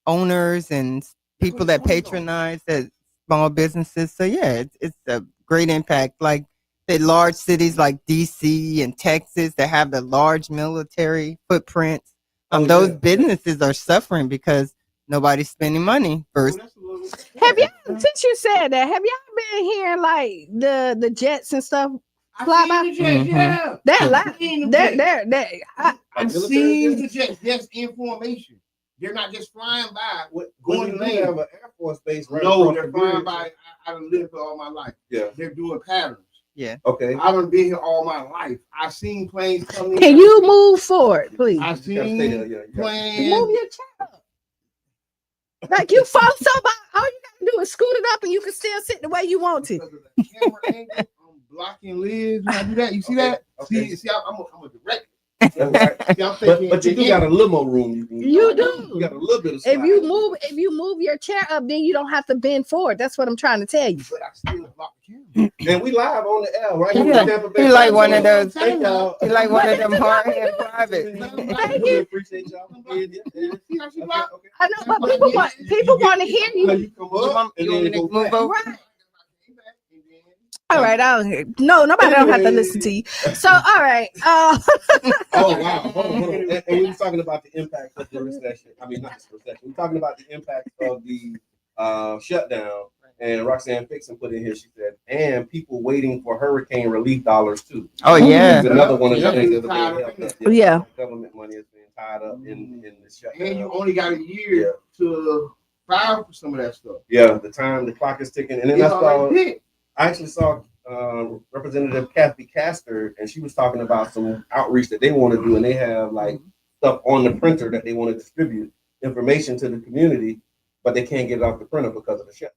owners and people that patronize that small businesses. So yeah, it's a great impact. Like the large cities like DC and Texas that have the large military footprints. Those businesses are suffering because nobody's spending money first. Have y'all, since you said that, have y'all been hearing like the jets and stuff fly by? Yeah. I've seen the jets. That's information. They're not just flying by. Going to have an Air Force base right No, across they're the flying bridge. by. I've lived all my life. Yeah. They're doing patterns. Yeah. Okay. I haven't been here all my life. I've seen planes come in. Can you move forward, please? I've You gotta stay there. seen Yeah. You planes. Move your chair up. Like you fall so by, all you gotta do is scoot it up and you can still sit the way you want to. Because of the camera angle, I'm blocking Liz when I do that. You see that? Okay. See, I'm a direct. That's right. See, I'm thinking, But you do got a limo room. You do. You got a little bit of. If you slide. move your chair up, then you don't have to bend forward. That's what I'm trying to tell you. But I still block the camera. And we live on the L, right? Yeah. Tampa Bay. He like one of those. Thank y'all. He like one of them But hard-head private. Thank you. Appreciate y'all. Yeah, yeah. See how she block? Okay. I know, but people want to hear How you. you come up and You want then me to go move back. over? Right. All right, I don't hear. No, nobody don't have to listen to you. So, all right. Oh wow! Hold on. And we were talking about the impact of the recession. I mean, not the recession. We're talking about the impact of the shutdown. And Roxanne Fixon put in here. She said, and people waiting for hurricane relief dollars too. Oh yeah. It's another one of the Yeah. things that's being held up. Yeah. Government money is being tied up in the shutdown. And you only got a year to file for some of that stuff. Yeah, the clock is ticking. And then It's already I actually saw Representative Kathy Castor, and she was talking about some outreach that they want to do, and they have like stuff on the printer that they want to distribute information to the community, but they can't get it off the printer because of the shutdown.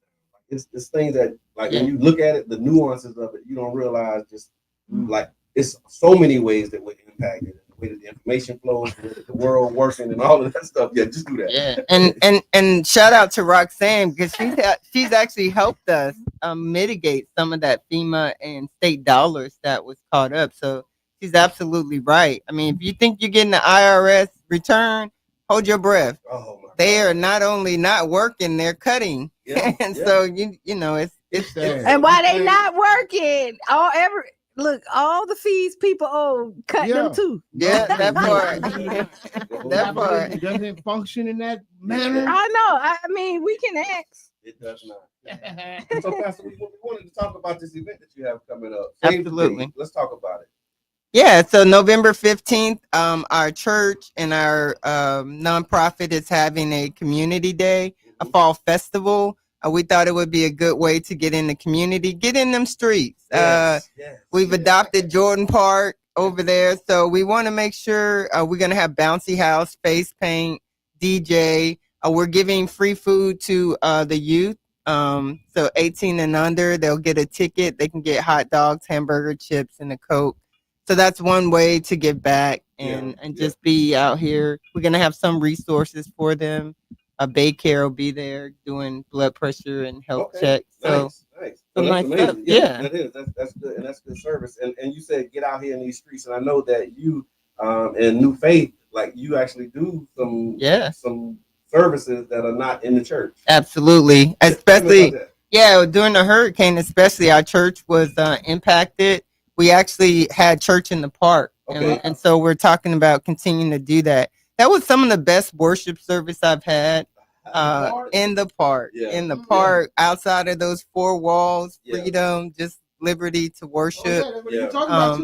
It's things that, like, when you look at it, the nuances of it, you don't realize just like it's so many ways that we're impacted. The way that the information flows, the world working, and all of that stuff. Yeah, just do that. Yeah, and shout out to Roxanne because she's actually helped us mitigate some of that FEMA and state dollars that was caught up. So she's absolutely right. I mean, if you think you're getting the IRS return, hold your breath. Oh my They are not only not working, they're cutting. Yeah, And yeah. so you know it's sad. And why they not working? All the fees people owe, cut them too. yeah, that part. That part. It doesn't function in that manner. I know. I mean, we can ask. It does not. So, Pastor, we wanted to talk about this event that you have coming up. Save the Absolutely. date. Let's talk about it. Yeah, so November 15th, our church and our nonprofit is having a community day, a fall festival. We thought it would be a good way to get in the community, get in them streets. Yes. We've adopted Jordan Park over there, so we want to make sure we're going to have bouncy house, face paint, DJ. We're giving free food to the youth. So 18 and under, they'll get a ticket. They can get hot dogs, hamburger, chips, and a Coke. So that's one way to give back and just be out here. We're going to have some resources for them. A Baycare will be there doing blood pressure and health checks. So nice. so Well, that's nice stuff. amazing. Yeah. That is. That's good, and that's good service. And you said get out here in these streets, and I know that you in New Faith, like you actually do some services that are not in the church. Absolutely. Tell me Especially about that. yeah, during the hurricane, especially our church was impacted. we actually had church in the park. Okay. And so we're talking about continuing to do that. That was some of the best worship service I've had. In the park, outside of those four walls, freedom, just liberty to worship. Outside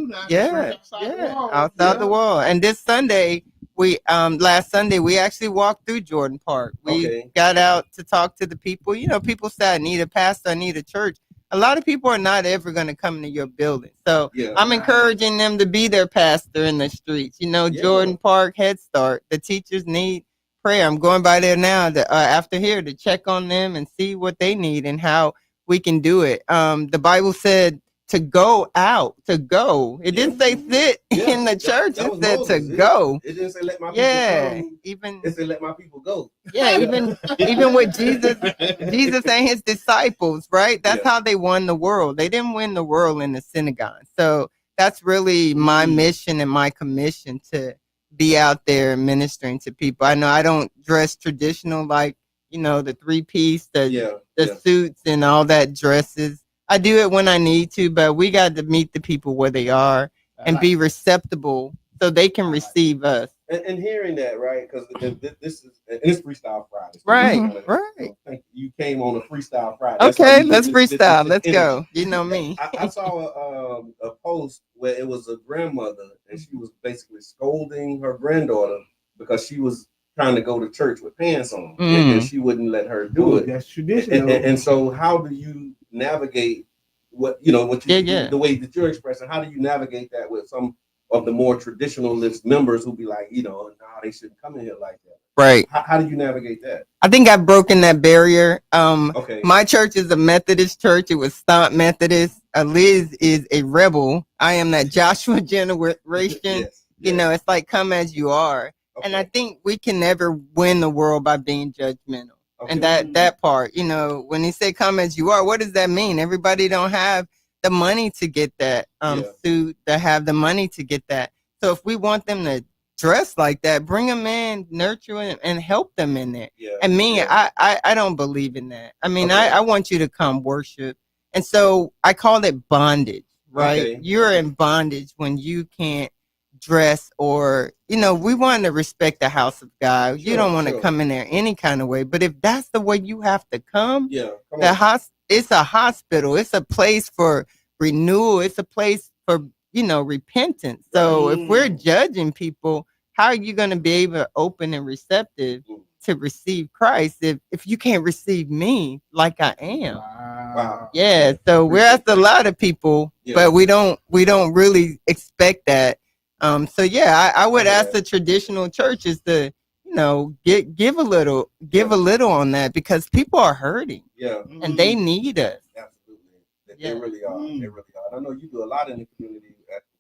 the wall. And this Sunday, last Sunday we actually walked through Jordan Park. We got out to talk to the people. You know, people say I need a pastor, I need a church. A lot of people are not ever going to come into your building. So I'm encouraging them to be their pastor in the streets. You know, Jordan Park, Head Start. The teachers need prayer. I'm going by there now after here to check on them and see what they need and how we can do it. The Bible said to go out, to go. It didn't say sit in the church. It said to go. It didn't say let my people come. It said let my people go. Yeah, even with Jesus and his disciples, right? That's how they won the world. They didn't win the world in the synagogue. So that's really my mission and my commission, to be out there ministering to people. I know I don't dress traditional, like, you know, the 3-piece, the suits and all that dresses. I do it when I need to, but we got to meet the people where they are and be receptible so they can receive us. And hearing that, right? Because it's Freestyle Friday. So right. You came on a Freestyle Friday. Okay, let's freestyle. Let's go. You know me. I saw a post where it was a grandmother and she was basically scolding her granddaughter because she was trying to go to church with pants on and she wouldn't let her do it. That's traditional. And so how do you navigate the way that you're expressing? How do you navigate that with some of the more traditionalist members who be like, you know, no, they shouldn't come in here like that? Right. How do you navigate that? I think I've broken that barrier. My church is a Methodist church. It was Stomp Methodist. Liz is a rebel. I am that Joshua generation. You know, it's like come as you are. And I think we can never win the world by being judgmental. And that part, you know, when he said come as you are, what does that mean? Everybody don't have the money to get that suit, to have the money to get that. So if we want them to dress like that, bring them in, nurture them, and help them in there. And me, I don't believe in that. I mean, I want you to come worship. And so I call it bondage, right? You're in bondage when you can't dress, or, you know, we want to respect the house of God. You don't want to come in there any kind of way. But if that's the way you have to come, it's a hospital. It's a place for renewal. It's a place for, you know, repentance. So if we're judging people, how are you going to be able to open and receptive to receive Christ if you can't receive me like I am? Wow. Yeah. So we're asked a lot of people, but we don't really expect that. I would ask the traditional churches to, you know, give a little on that, because people are hurting. And they need us. Absolutely. They really are. They really are. I know you do a lot in the community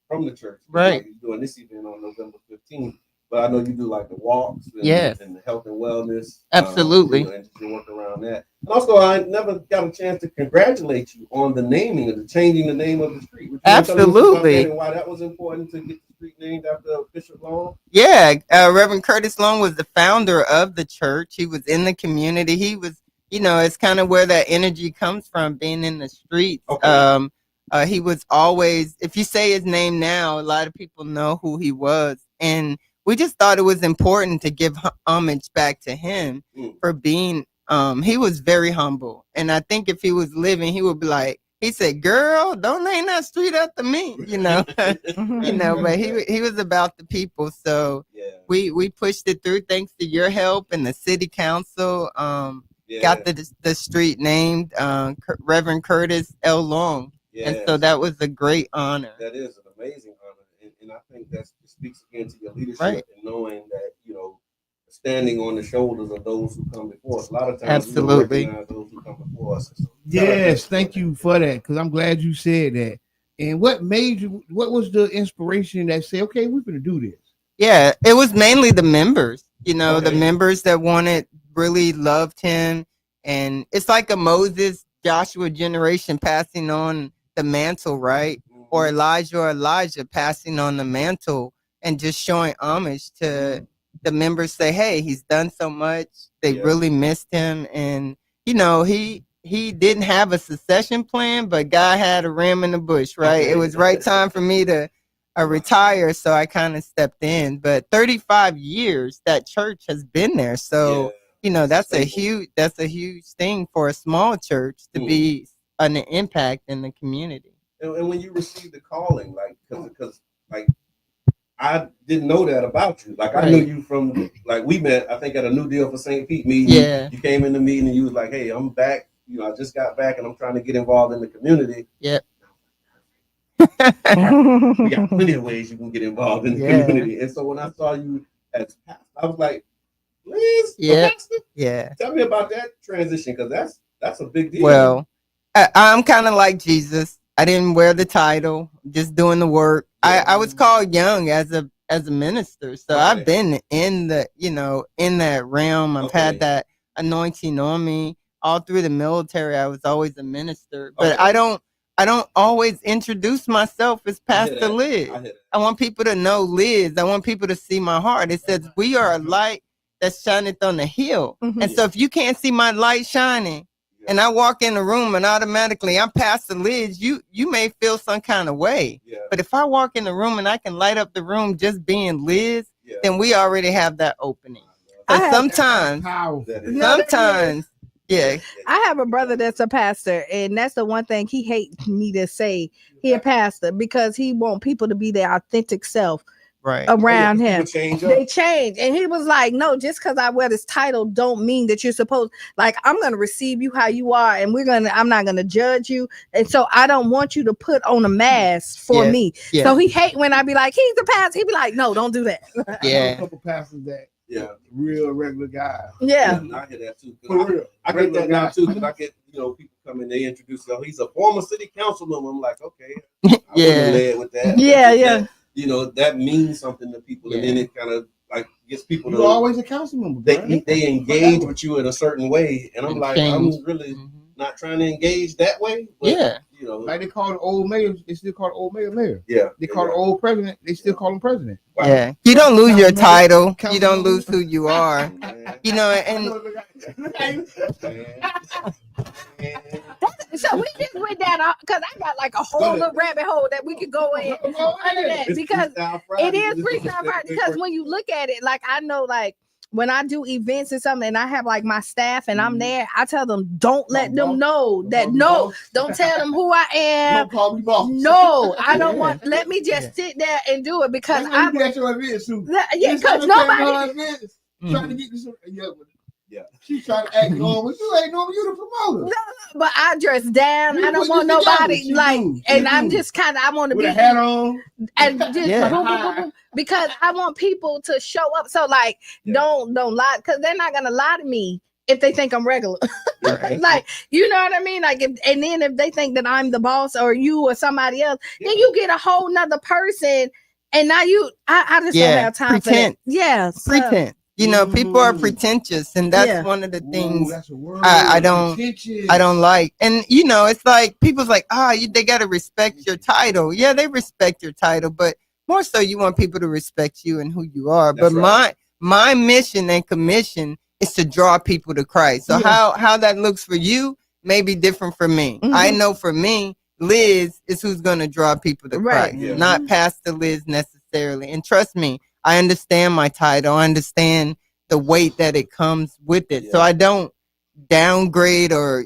from the church. Right. You're doing this event on November 15th. But I know you do like the walks and the health and wellness. Absolutely. And you work around that. And also, I never got a chance to congratulate you on the naming of changing the name of the street. Absolutely. And why that was important to get the street named after Bishop Long? Yeah. Reverend Curtis Long was the founder of the church. He was in the community. He was, you know, it's kind of where that energy comes from, being in the streets. He was always, if you say his name now, a lot of people know who he was. And we just thought it was important to give homage back to him for being, he was very humble. And I think if he was living, he would be like, he said, girl, don't name that street after me, you know, you know, but he was about the people. So we pushed it through thanks to your help and the city council, got the street named Reverend Curtis L. Long. And so that was a great honor. That is an amazing honor. And I think that speaks again to your leadership and knowing that, you know, standing on the shoulders of those who come before us. A lot of times we don't recognize those who come before us. So, yes, thank you for that, because I'm glad you said that. And what was the inspiration that said, okay, we're going to do this? Yeah, it was mainly the members, you know, the members that really loved him. And it's like a Moses, Joshua generation passing on the mantle, right? Or Elijah passing on the mantle and just showing homage to the members. Say, hey, he's done so much. They really missed him. And, you know, he he didn't have a succession plan, but God had a ram in the bush, right? Okay. It was right time for me to retire, so I kind of stepped in. But 35 years that church has been there, so that's a huge thing for a small church to be an impact in the community. And when you received the calling, like, because like I didn't know that about you. Like, I knew you from, like, we met, I think, at a New Deal for St. Pete meeting. Yeah. You came in the meeting and you was like, hey, I'm back. I just got back and I'm trying to get involved in the community. Yep. We got plenty of ways you can get involved in the community. And so when I saw you as pastor, I was like, Liz, pastor? Yeah. Tell me about that transition, because that's a big deal. Well, I'm kind of like Jesus. I didn't wear the title, just doing the work. I was called young as a minister, so I've been in the in that realm. I've had that anointing on me all through the military. I was always a minister, but I don't always introduce myself as Pastor Liz. I want people to know Liz. I want people to see my heart. It says we are a light that shineth on the hill, and so if you can't see my light shining, and I walk in the room and automatically I'm Pastor Liz, you may feel some kind of way. Yeah. But if I walk in the room and I can light up the room just being Liz, then we already have that opening. But sometimes, yeah. I have a brother that's a pastor, and that's the one thing he hates me to say. He a pastor because he want people to be their authentic self. Around him, they change, and he was like, "No, just because I wear this title, don't mean that you're supposed. Like, I'm gonna receive you how you are, and I'm not gonna judge you, and so I don't want you to put on a mask for me." Yeah. So he hate when I be like, "He's the pastor." He be like, "No, don't do that." I know a couple pastors that, real regular guys. Yeah, I hear that too. For real, I get that now too. Because I get people come in, they introduce, he's a former city councilman. I'm like, okay, I led with that. Yeah. That means something to people, and then it kind of like gets people. You're always a council member. They engage with you in a certain way, and I'm like, I'm really not trying to engage that way. But, like they call the old mayor, they still call the old mayor. Yeah, they call the old president, they still call him president. Wow. Yeah, you don't lose your title, you don't lose who you are. And so we just went down because I got like a whole little rabbit hole that we could go in under that, because it is Freestyle Friday. Because when you look at it, like, I know, like, when I do events and something and I have like my staff and I'm there, I tell them, don't let them know that don't tell them who I am. Don't call me boss. No, I don't want. Let me just sit there and do it, because I'm at your events too. Because nobody trying to get this. Yeah, she's trying to act normal. You ain't normal. You the promoter. No, but I dress down. I don't want nobody and I'm just kind of, I want to be a hat on and just boom, boom, boom, because I want people to show up. So like, don't lie, because they're not gonna lie to me if they think I'm regular. Like, you know what I mean? Like, and then if they think that I'm the boss or you or somebody else, then you get a whole nother person, and now I just don't have time for that. Yeah, pretend. People are pretentious, and that's one of the things I don't like. And it's like people's like, they got to respect your title. Yeah, they respect your title, but more so you want people to respect you and who you are. That's but my mission and commission is to draw people to Christ. So how that looks for you may be different for me. I know for me, Liz is who's going to draw people to Christ, not Pastor Liz necessarily. And trust me, I understand my title. I understand the weight that it comes with it. Yeah. So I don't downgrade or,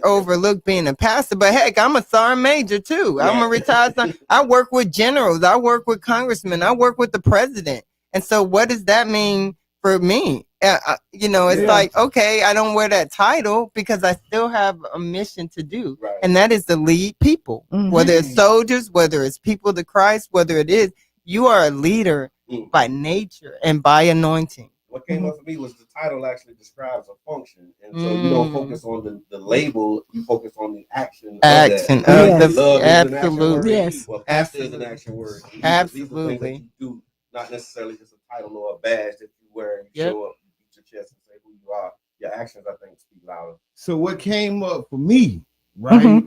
overlook being a pastor. But heck, I'm a sergeant major too. I'm a retired sergeant. I work with generals. I work with congressmen. I work with the president. And so what does that mean for me? It's like, okay, I don't wear that title because I still have a mission to do. Right. And that is to lead people, whether it's soldiers, whether it's people to Christ, whether it is, you are a leader by nature and by anointing. What came up for me was the title actually describes a function. And so you don't focus on the label, you focus on the action. Absolutely. Yes. Well, pastor is an action word. Absolutely. These are things that you do, not necessarily just a title or a badge that you wear and you show up, you beat your chest and say who you are. Your actions, I think, speak louder. So what came up for me, right?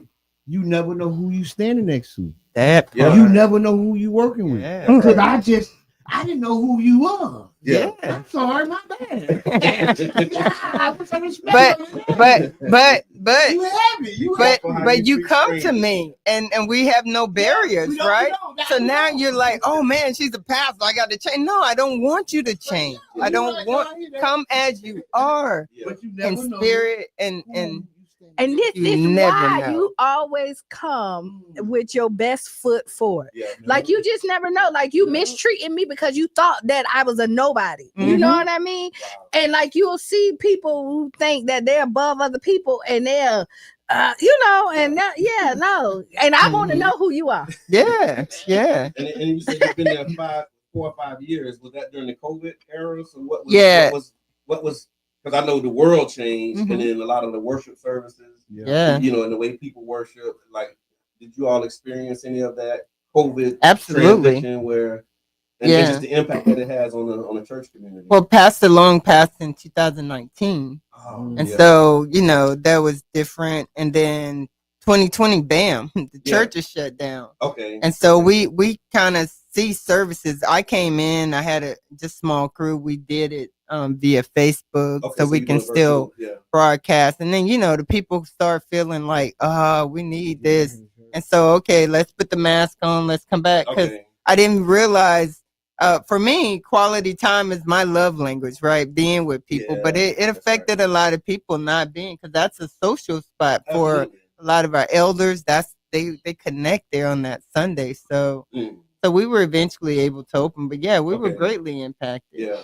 You never know who you standing next to. You never know who you working with. Because I didn't know who you are. Yeah. I'm sorry, my bad. I was but you happy. but you come to me and we have no barriers, right? So now you're like, oh man, she's a pastor. I got to change. No, I don't want you to change. I don't want come as you are in spirit and this you is never why know. you always come with your best foot forward. Yeah. Like you just never know. Like you mistreating me because you thought that I was a nobody. You know what I mean? Wow. And like you'll see people who think that they're above other people and they're you know, and that, no. And I want to know who you are. Yeah. And you said you've been there 4 or 5 years. Was that during the COVID era? So what was because I know the world changed and then a lot of the worship services, you know, and the way people worship, like, did you all experience any of that COVID transition where, and just the impact that it has on the church community? Well, Pastor Long passed in 2019. So, you know, that was different. And then 2020, bam, the church is shut down. Okay. And so we kind of see services. I came in, I had a just small crew. We did it via Facebook so we can still broadcast. And then, you know, the people start feeling like, we need this. And so, okay, let's put the mask on. Let's come back. Because I didn't realize, for me, quality time is my love language, right? Being with people. But it affected a lot of people not being, because that's a social spot for a lot of our elders. That's they connect there on that Sunday. So so we were eventually able to open, but we were greatly impacted. Yeah.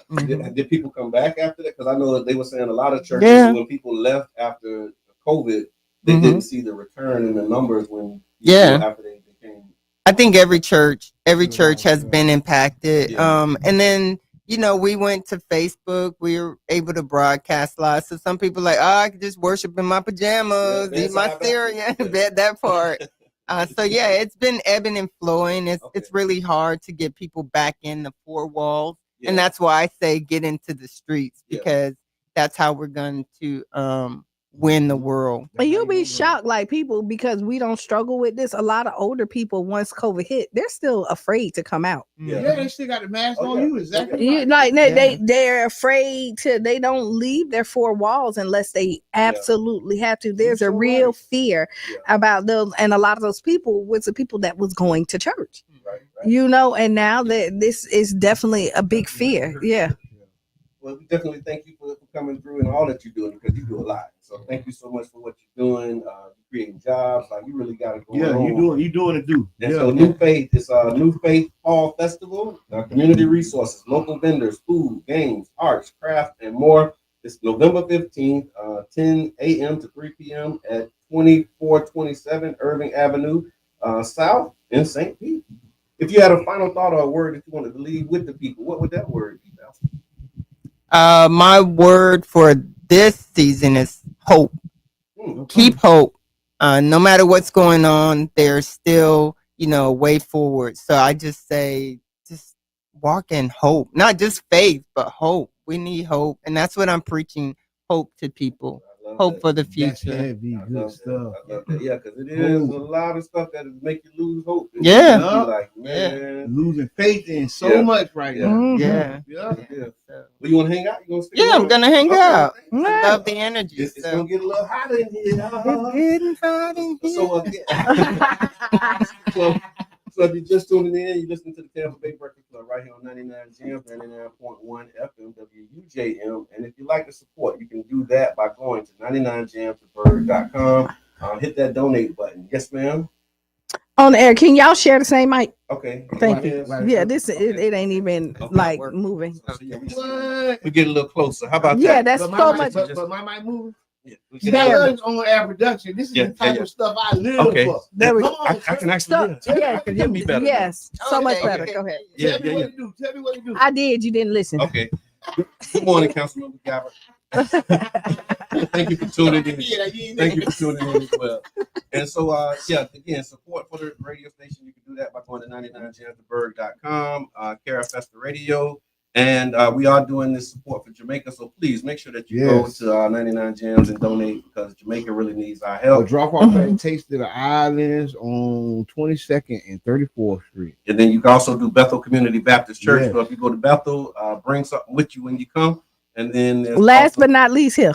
Did people come back after that? Because I know they were saying a lot of churches when people left after COVID, they didn't see the return in the numbers when after they came. I think every church has been impacted. And then, you know, we went to Facebook. We were able to broadcast live. So some people like, I could just worship in my pajamas, eat my cereal, that part. So it's been ebbing and flowing. It's really hard to get people back in the four walls, and that's why I say get into the streets, because that's how we're going to win the world. But you'll be shocked, like people, because we don't struggle with this. A lot of older people, once COVID hit, they're still afraid to come out. They still got the mask on you. Exactly. Like they're afraid to. They don't leave their four walls unless they absolutely have to. There's a real fear about those, and a lot of those people was the people that was going to church. Right. You know, and now that this is definitely a big fear. Yeah. Well, we definitely thank you for coming through and all that you're doing, because you do a lot. So thank you so much for what you're doing. Creating jobs, like you really got to go on. You're doing it. And so New Faith is New Faith Fall Festival, community resources, local vendors, food, games, arts, craft, and more. It's November 15th, 10 a.m. to 3 p.m. at 2427 Irving Avenue, South in St. Pete. If you had a final thought or a word that you wanted to leave with the people, what would that word be, Beth? My word for this season is hope. Keep hope. No matter what's going on, there's still, you know, a way forward. So I just say, just walk in hope, not just faith, but hope. We need hope. And that's what I'm preaching, hope to people. Hope for the future. That's heavy, good stuff. I love that. Yeah, because it is a lot of stuff that make you lose hope. Yeah. Like, man. Losing faith in so much right now. Yeah. Well, you want to hang out? You want to stay I'm going to hang out. I love the energy. It's going to get a little hotter in here. It's getting hot in here. So if you're just tuning in, you're listening to the Tampa Bay Breakfast Club right here on 99 Jams, 99.1 FM, WUJM. And if you'd like to support, you can do that by going to 99jamsthebird.com. Hit that donate button. Yes, ma'am. On the air, can y'all share the same mic? Okay. Thank you. Yeah, this it ain't even like moving. So, we get a little closer. How about that? Yeah, that's so much. But my mic moving. Yeah, on air production. This is the type of stuff I live for. There we go. I can actually hear me better. Yes, so much better. Go ahead. Tell me what you do. I did. You didn't listen. Okay. Good morning, Councilmember Gabbard. Thank you for tuning in. Thank you for tuning in as well. And so, again, support for the radio station. You can do that by going to 99jamsthebird.com, Cara Festa Radio. And we are doing this support for Jamaica, so please make sure that you go to 99 Gems and donate because Jamaica really needs our help. Drop off at Taste of the Islands on 22nd and 34th Street. And then you can also do Bethel Community Baptist Church. So if you go to Bethel, bring something with you when you come. And then last but not least here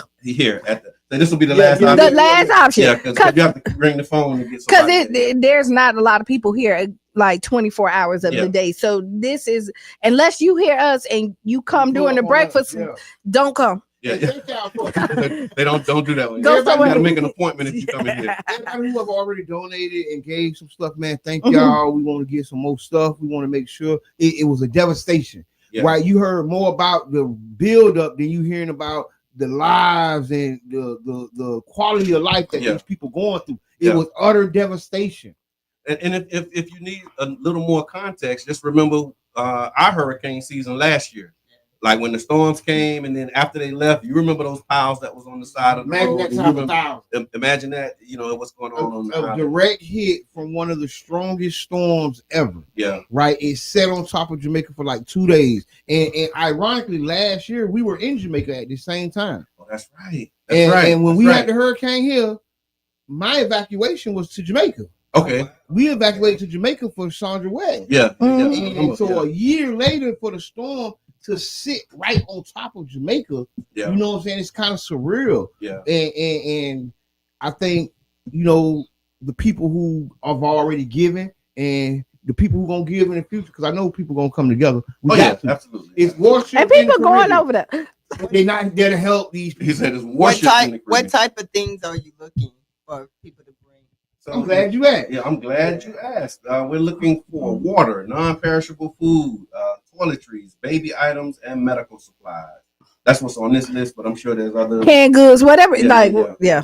at the. So this will be the last option. The last option. Yeah, because you have to bring the phone and get somebody. Because there's not a lot of people here like 24 hours of the day. So this is, unless you hear us and you come during the breakfast, don't come. Yeah. They don't do that one. You got to make an appointment if you come in here. Everybody who have already donated and gave some stuff, man, thank y'all. We want to get some more stuff. We want to make sure it was a devastation. Yeah. Right, you heard more about the build up than you hearing about the lives and the quality of life that these people going through. It was utter devastation. And if you need a little more context, just remember our hurricane season last year. Like when the storms came, and then after they left, you remember those piles that was on the side of the road. Imagine that, what's going on the direct hit from one of the strongest storms ever. Yeah, right. It set on top of Jamaica for like 2 days, and ironically, last year we were in Jamaica at the same time. Oh, that's right. And when we had the hurricane here, my evacuation was to Jamaica. Okay, we evacuated to Jamaica for Sandra Webb. Yeah, and so a year later for the storm to sit right on top of Jamaica, you know what I'm saying? It's kind of surreal. Yeah. And I think, the people who have already given and the people who gonna give in the future, because I know people gonna come together. Absolutely. It's worship. And people going over there. They're not there to help these people. He said it's worship. What type of things are you looking for people to bring? So I'm glad you asked. Yeah, I'm glad you asked. We're looking for water, non-perishable food, toiletries, baby items, and medical supplies. That's what's on this list, but I'm sure there's other canned goods, whatever. Okay.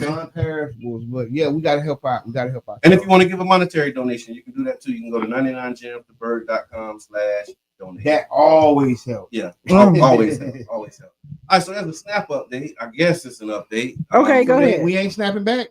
Non-perishables, but we gotta help out. And if you want to give a monetary donation, you can do that too. You can go to 99gemstheberg.com/donate. That always helps. Yeah, always help. Always help. All right, so there's a snap update. I guess it's an update. Okay, go ahead. We ain't snapping back.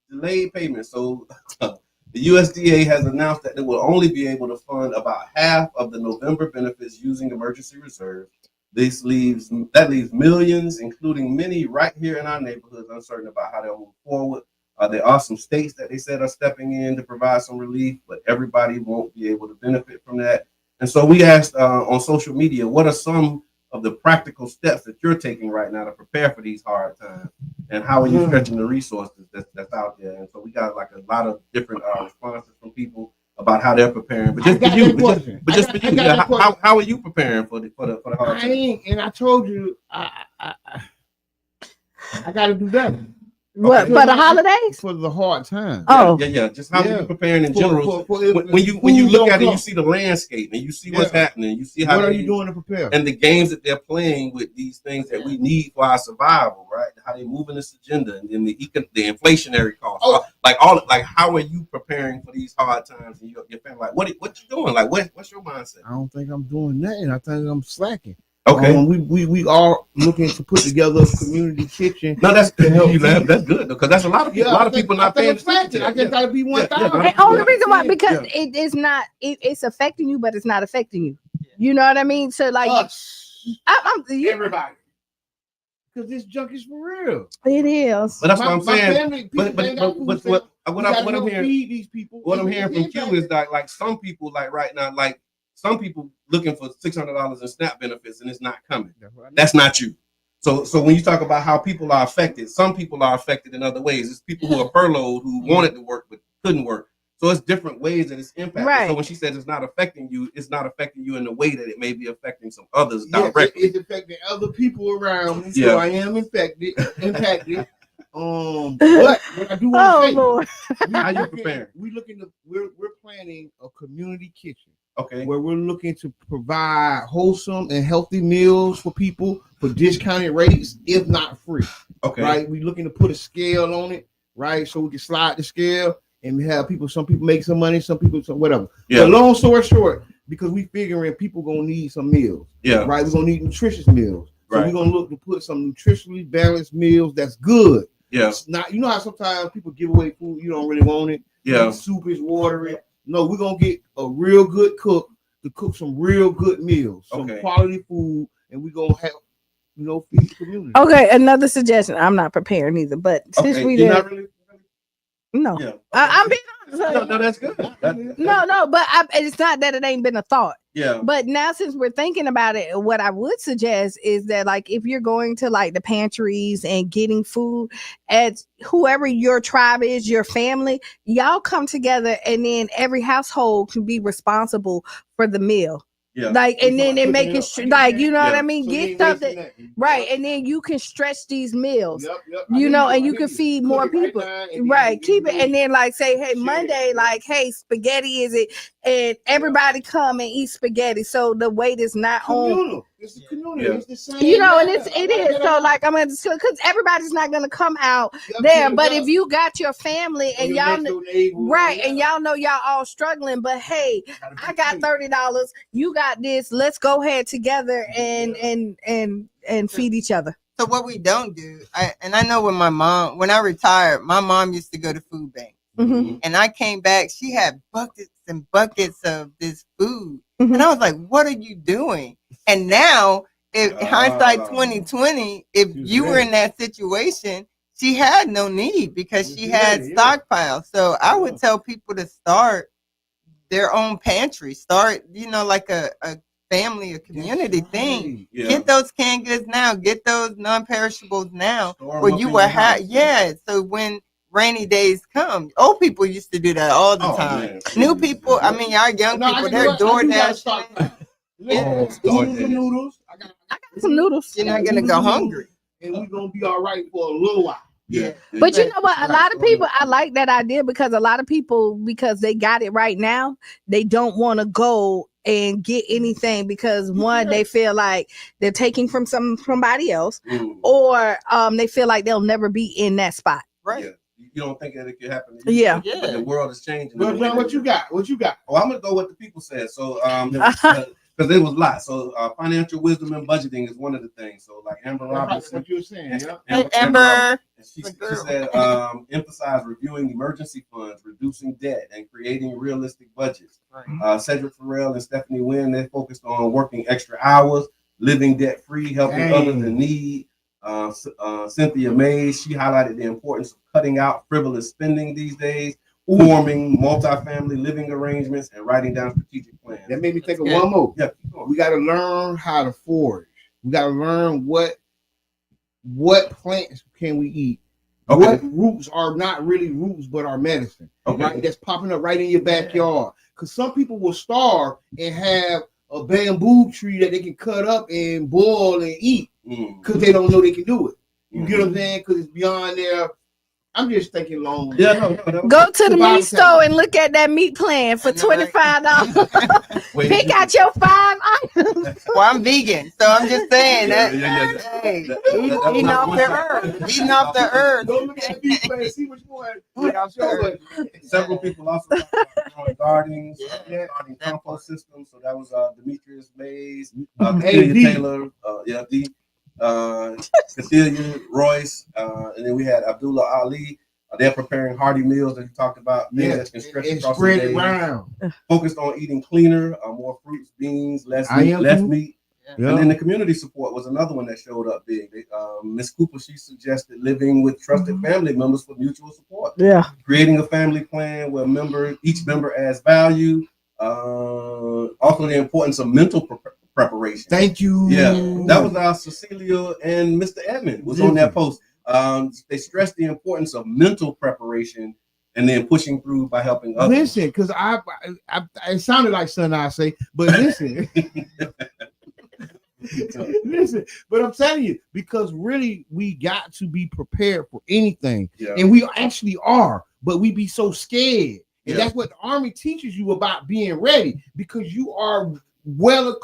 Delayed payment. So the USDA has announced that they will only be able to fund about half of the November benefits using emergency reserve. That leaves millions, including many right here in our neighborhoods, uncertain about how they'll move forward. There are some states that they said are stepping in to provide some relief, but everybody won't be able to benefit from that. And so we asked on social media, what are some of the practical steps that you're taking right now to prepare for these hard times, and how are you stretching the resources that's out there? And so we got like a lot of different responses from people about how they're preparing. But just for you, how are you preparing for the hard times? And I told you I got to do better. What for the holidays? For the hard time. Oh, yeah. Just how are you preparing in general? When you look at it, you see the landscape and you see what's happening. You see how what are you doing to prepare? And the games that they're playing with these things that we need for our survival, right? How they moving this agenda and then the inflationary costs. How are you preparing for these hard times? And your family, like what you doing? Like what's your mindset? I don't think I'm doing nothing. I think I'm slacking. Okay. We are looking to put together a community kitchen. No, that's good. That's good because that's a lot of people. A lot of people not paying attention. I just gotta be 1,000. And only reason why because it is not. It's affecting you, but it's not affecting you. You know what I mean? So like, everybody, because this junk is for real. It is. But that's what I'm saying. Family, what I'm hearing, these people. What I'm hearing from Q is that like some people like right now like. Some people looking for $600 in SNAP benefits and it's not coming. That's not you. So when you talk about how people are affected, some people are affected in other ways. It's people who are furloughed who wanted to work but couldn't work. So it's different ways that it's impacted. Right. So when she says it's not affecting you in the way that it may be affecting some others directly. It's affecting other people around me. So I am impacted. But what I do want to say, Lord. How you preparing? We're planning a community kitchen. Okay. Where we're looking to provide wholesome and healthy meals for people for discounted rates, if not free. Okay. Right. We're looking to put a scale on it, right? So we can slide the scale and we have some people make some money, some people some whatever. Yeah. But long story short, because we figuring people gonna need some meals. Yeah. Right. We're gonna need nutritious meals. So we're gonna look to put some nutritionally balanced meals that's good. Yeah. It's not, you know how sometimes people give away food you don't really want it. Yeah. Soup is watery. No, we're gonna get a real good cook to cook some real good meals, some quality food, and we gonna have feed the community. Okay, another suggestion. I'm not prepared either, but since we did, not really. No, Yeah. Okay. I'm being honest. No, that's good. No, but it's not that it ain't been a thought. Yeah. But now since we're thinking about it, what I would suggest is that like if you're going to like the pantries and getting food at whoever your tribe is, your family, y'all come together and then every household can be responsible for the meal. Yeah. Like, and then it make it like, you know what I mean? So get something right, and then you can stretch these meals. Yep. And you can feed more people. Right, keep it, and then like say, hey, Monday, like, hey, spaghetti is it, and everybody come and eat spaghetti. So the weight is not on. It's a community. It's the same. And it is. So like I'm gonna because everybody's not gonna come out there. But if you got your family and y'all and y'all know y'all all struggling, but hey, I got $30. You got this. Let's go ahead together and feed each other. So what we don't do, I know when I retired, my mom used to go to food bank. Mm-hmm. And I came back, she had buckets and buckets of this food. Mm-hmm. And I was like, what are you doing? And now, if hindsight 2020, if you were in that situation, she had no need because she had stockpiles. So I would tell people to start their own pantry. Start, like a family, a community thing. Yeah. Get those canned goods now. Get those non-perishables now. Where you will have, so when rainy days come, old people used to do that all the time. Man. New people, our young people, they're DoorDash. Noodles. I got some noodles. You're not gonna go hungry, and we're gonna be all right for a little while. Yeah. But you know what? A lot of people, I like that idea because a lot of people, because they got it right now, they don't want to go and get anything because one, they feel like they're taking from somebody else, or they feel like they'll never be in that spot. Right. Yeah. You don't think that it could happen? Yeah. But the world is changing. Well, what you got? Oh, I'm gonna go what the people said. So, because there was a lot. So, financial wisdom and budgeting is one of the things. So, like Amber Robinson, what you were saying, Amber. She said, emphasize reviewing emergency funds, reducing debt, and creating realistic budgets. Right. Cedric Farrell and Stephanie Wynn, they focused on working extra hours, living debt free, helping others in need. Cynthia Mays, she highlighted the importance of cutting out frivolous spending these days, forming multi-family living arrangements, and writing down strategic plans. That made me think of one more. Yeah, we got to learn how to forage. We got to learn what plants can we eat. Okay. What roots are not really roots, but are medicine. Okay. Right? That's popping up right in your backyard. Because some people will starve and have a bamboo tree that they can cut up and boil and eat because they don't know they can do it. You get what I'm saying? Because it's beyond their. I'm just thinking long. Yeah, no. Go to the meat store and look at that meat plan for $25. Pick out your 5 items. Well, I'm vegan, so I'm just saying that. Hey, eating off the earth. Eating off the earth. Go look at that meat plan. See which one. Several people also talked about growing gardens, gardening compost systems. So that was Demetrius Mays, Taylor, Cecilia Royce, and then we had Abdullah Ali. They're preparing hearty meals that you talked about. That can stretch across the day. Focused on eating cleaner, more fruits, beans, less meat. Yeah. And then the community support was another one that showed up big. Miss Cooper, she suggested living with trusted family members for mutual support. Yeah. Creating a family plan where each member adds value. Also the importance of mental preparation. Thank you. Yeah, that was our Cecilia and Mr. Edmond was on that post. They stressed the importance of mental preparation and then pushing through by helping others. Listen, because I it sounded like something I say, but listen. Listen, but I'm telling you, because really we got to be prepared for anything. Yeah. And we actually are, but we be so scared. And that's what the Army teaches you about being ready, because you are well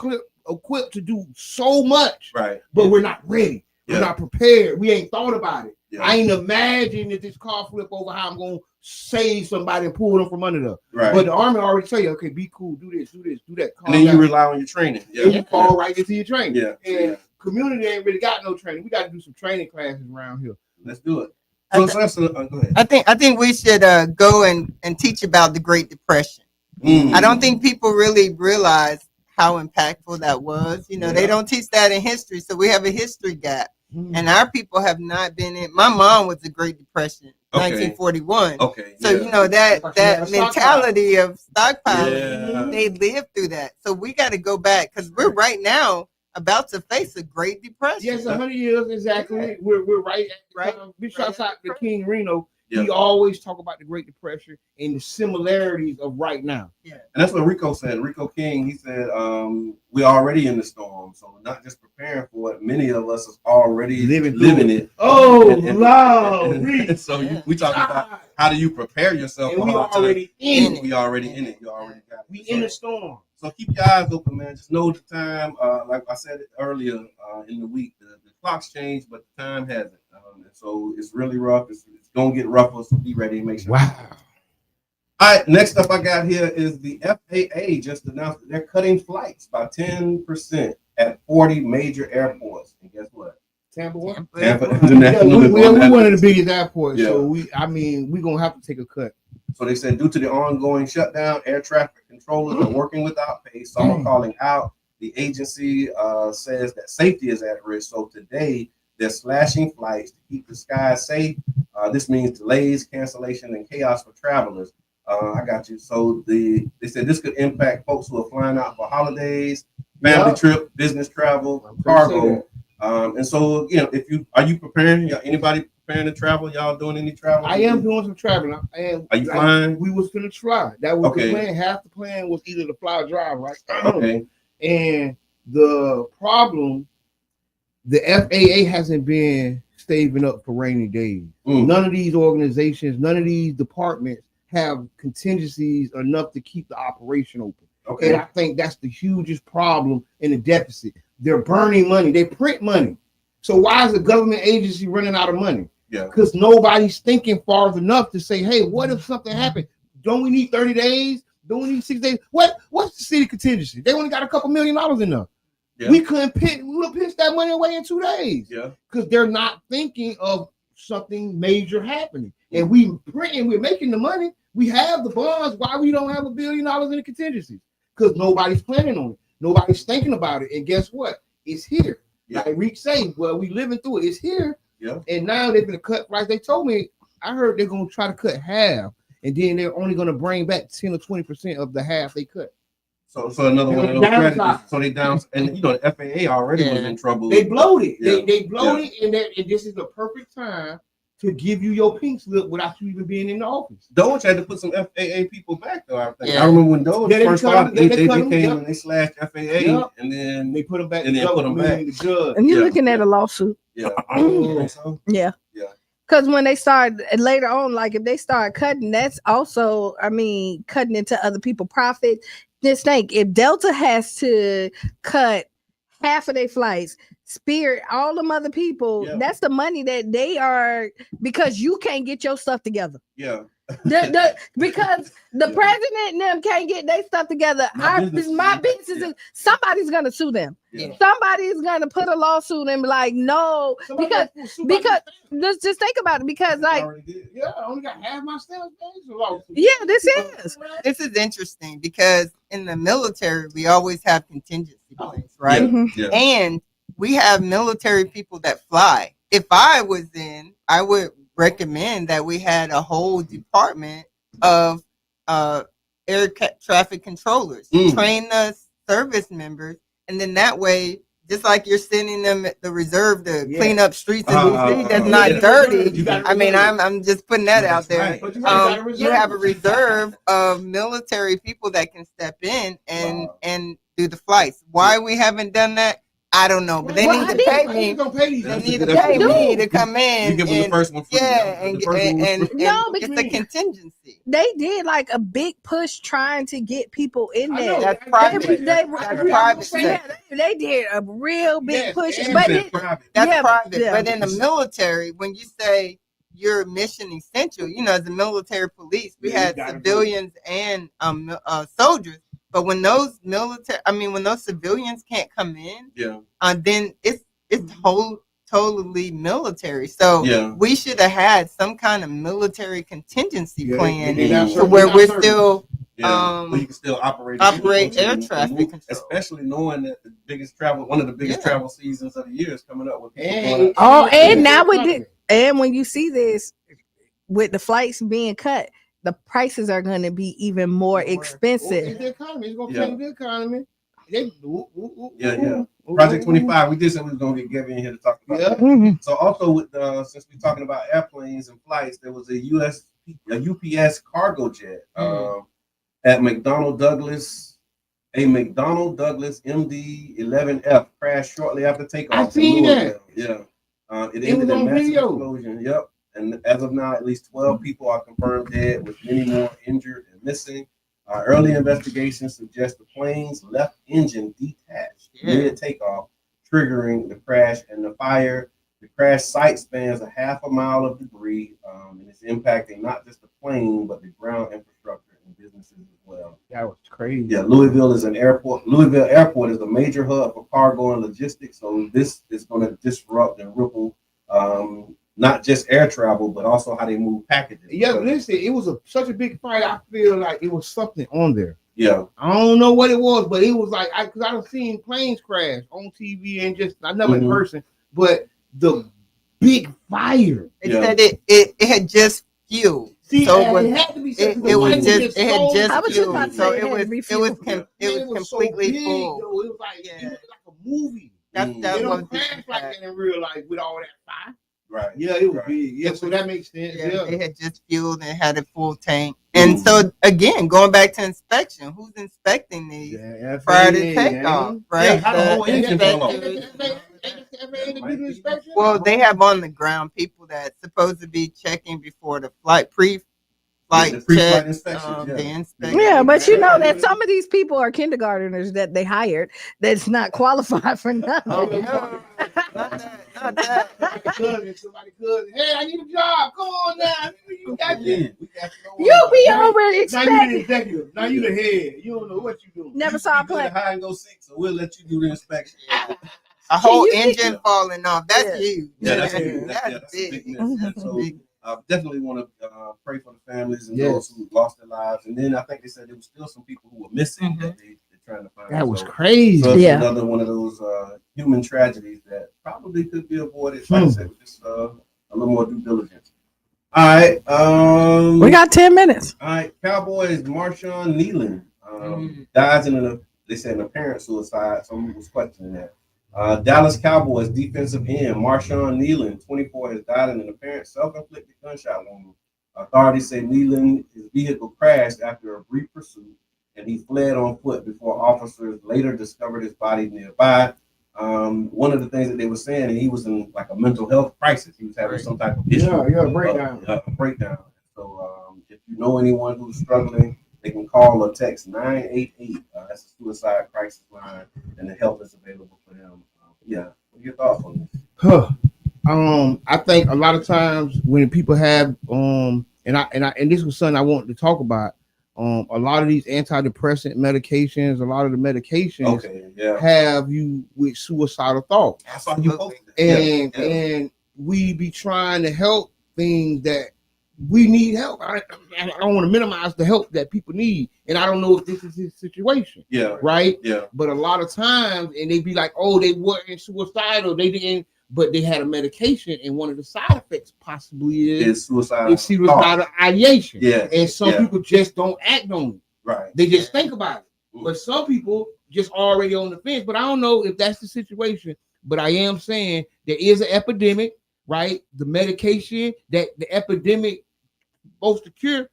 equipped to do so much, right? But we're not ready. We're not prepared. We ain't thought about it. I ain't imagine if this car flip over how I'm gonna save somebody and pull them from under them. Right. But the Army already tell you, okay, be cool, do this, do that. And then you rely on your training. And you fall right into your training. Yeah. And community ain't really got no training. We got to do some training classes around here. Let's do it. So, go ahead. I think we should go and teach about the Great Depression. I don't think people really realize how impactful that was. You know, they don't teach that in history, so we have a history gap. And our people have not been in. My mom was the Great Depression, 1941. Okay. So you know that mentality of stockpiling, they lived through that. So we got to go back because we're right now about to face a Great Depression. Yes, 100 years exactly. We're right. Big shouts out to King Reno. He always talk about the Great Depression and the similarities of right now. Yeah, and that's what Rico said. Rico King, he said, we're already in the storm, so we're not just preparing for it. Many of us are already living it. Oh, wow! So we talking about how do you prepare yourself? And we already in it. We already in it. You already got it. We in the storm. So keep your eyes open, man. Just know the time. Like I said earlier in the week, the clocks change, but the time hasn't. And so it's really rough. It's gonna get rougher. So be ready to make sure. Wow. All right. Next up, I got here is the FAA just announced that they're cutting flights by 10% at 40 major airports. And guess what? Tampa International. We're one of the biggest airports, so we're gonna have to take a cut. So they said due to the ongoing shutdown, air traffic controllers are working without pay. Some are calling out. The agency says that safety is at risk. So today they're slashing flights to keep the skies safe. This means delays, cancellation, and chaos for travelers. I got you. So they said this could impact folks who are flying out for holidays, family trip, business travel, cargo. And so, you know, are you preparing? Anybody preparing to travel? Y'all doing any travel? I am doing some traveling. Are you flying? We was gonna try. That was the plan. Half the plan was either to fly or drive, right? Okay. And the problem, the FAA hasn't been saving up for rainy days. None of these organizations, none of these departments have contingencies enough to keep the operation open. Okay. And I think that's the hugest problem in the deficit. They're burning money. They print money. So why is a government agency running out of money? Yeah. Because nobody's thinking far enough to say, hey, what if something happened? Don't we need 30 days? Don't we need 6 days? What's the city contingency? They only got a couple $1 million in there. Yeah. We would have pitched that money away in 2 days. Yeah. Because they're not thinking of something major happening. And we're making the money. We have the bonds. Why we don't have $1 billion in the contingencies? Because nobody's planning on it. Nobody's thinking about it. And guess what? It's here. Yeah. Like Reek say, well, we living through it. It's here. Yeah. And now they're going to cut price. They told me, I heard they're going to try to cut half. And then they're only going to bring back 10 or 20% of the half they cut. So another one of those strategies. So they down, and you know the FAA already was in trouble. They bloated. Yeah. They bloated, and this is the perfect time to give you your pink slip without you even being in the office. Doge had to put some FAA people back though. I think. Yeah. I remember when Doge first started, they came and they slashed FAA, and then they put them back. And then put them back. And you're looking at a lawsuit. Yeah. Yeah. Because when they start later on, like if they start cutting, that's also, cutting into other people's profit. Just think, if Delta has to cut half of their flights, Spirit, all them other people, that's the money that they are, because you can't get your stuff together. Yeah. Because the president and them can't get their stuff together. My business is, somebody's gonna sue them. Yeah. Somebody's gonna put a lawsuit and be like, no, because let's just think about it. Because like, I only got half my sales. This is interesting because in the military we always have contingency plans, right? Yeah. And we have military people that fly. If I was in, I would recommend that we had a whole department of air traffic controllers, train the service members, and then that way, just like you're sending them the reserve to clean up streets in DC that's not dirty. I'm just putting that out there. You have a reserve of military people that can step in and do the flights. Why we haven't done that? I don't know, but they need to pay me. They need to pay me to come in. You give them the first one free. And it's a contingency. They did like a big push trying to get people in there. That's private. They did a real big push. That's private. But in the military, when you say you're mission essential, as a military police, we had civilians and soldiers. But when those civilians can't come in, then it's totally military. So we should have had some kind of military contingency plan to where we're still Well, you can still operate air traffic control, especially knowing that one of the biggest travel seasons of the year is coming up with people and now with it, and when you see this with the flights being cut, the prices are going to be even more expensive. It's the economy. It's going to change the economy. Project 25. We did say we was going to get Gavin in here to talk about that. So also with since we're talking about airplanes and flights, there was a UPS cargo jet at McDonnell Douglas. A McDonnell Douglas MD-11F crashed shortly after takeoff. I seen that. Yeah. It ended in massive explosion. Yep. And as of now, at least 12 people are confirmed dead, with many more injured and missing. Early investigations suggest the plane's left engine detached mid takeoff, triggering the crash and the fire. The crash site spans a half a mile of debris, and it's impacting not just the plane, but the ground infrastructure and businesses as well. That was crazy. Yeah, Louisville Airport is a major hub for cargo and logistics, so this is going to disrupt and ripple not just air travel, but also how they move packages. Yeah, listen, it was such a big fight. I feel like it was something on there. Yeah, I don't know what it was, but it was like because I don't seen planes crash on TV and just I never in person, but the big fire. It said it had just fueled. See, so it had to be. It had just fueled. So it was completely full. It was like a movie. That was crash like that in real life with all that fire. Right. Yeah, it was big. Yeah, so that makes sense. Yeah, they had just fueled and had a full tank. And so again, going back to inspection, who's inspecting these prior to takeoff? Right. How the whole engine fell off. Well, they have on the ground people that supposed to be checking before the pre-flight check, inspection. Yeah, but you know that some of these people are kindergartners that they hired that's not qualified for nothing. Oh, no. Not that. Somebody cousin. Hey, I need a job. Come on now. You got this. You be over expecting. Now you the executive. Now you the head. You don't know what you doing. Never saw a play. High and go sick, so we'll let you do the inspection. A whole engine falling off. That's huge. Yeah, that's huge. That's big. So I definitely want to pray for the families and those who lost their lives. And then I think they said there was still some people who were missing that they're trying to find. That was crazy. So it's another one of those human tragedies that probably could be avoided. Like I said, with just a little more due diligence. All right. We got 10 minutes. All right. Cowboys Marshawn Nealon dies in they said an apparent suicide. Someone was questioning that. Dallas Cowboys defensive end Marshawn Nealon, 24, has died in an apparent self-inflicted gunshot wound. Authorities say Nealon's vehicle crashed after a brief pursuit, and he fled on foot before officers later discovered his body nearby. One of the things that they were saying, and he was in like a mental health crisis. He was having some type of issue. Yeah, breakdown. A breakdown. So if you know anyone who's struggling, they can call or text 988. That's a suicide crisis line, and the help is available for them. What are your thoughts on this? I think a lot of times when people have and this was something I wanted to talk about. A lot of these antidepressant medications, a lot of the medications have you with suicidal thoughts. I saw you posted it. And we be trying to help things that we need help. I don't want to minimize the help that people need, and I don't know if this is his situation. Yeah. Right. Yeah. But a lot of times, and they be like, "Oh, they weren't suicidal. They didn't." But they had a medication, and one of the side effects possibly is suicidal ideation. Yeah. And some people just don't act on it. Right. They just think about it. But some people just already on the fence. But I don't know if that's the situation. But I am saying there is an epidemic, right? The medication that the epidemic supposed to cure,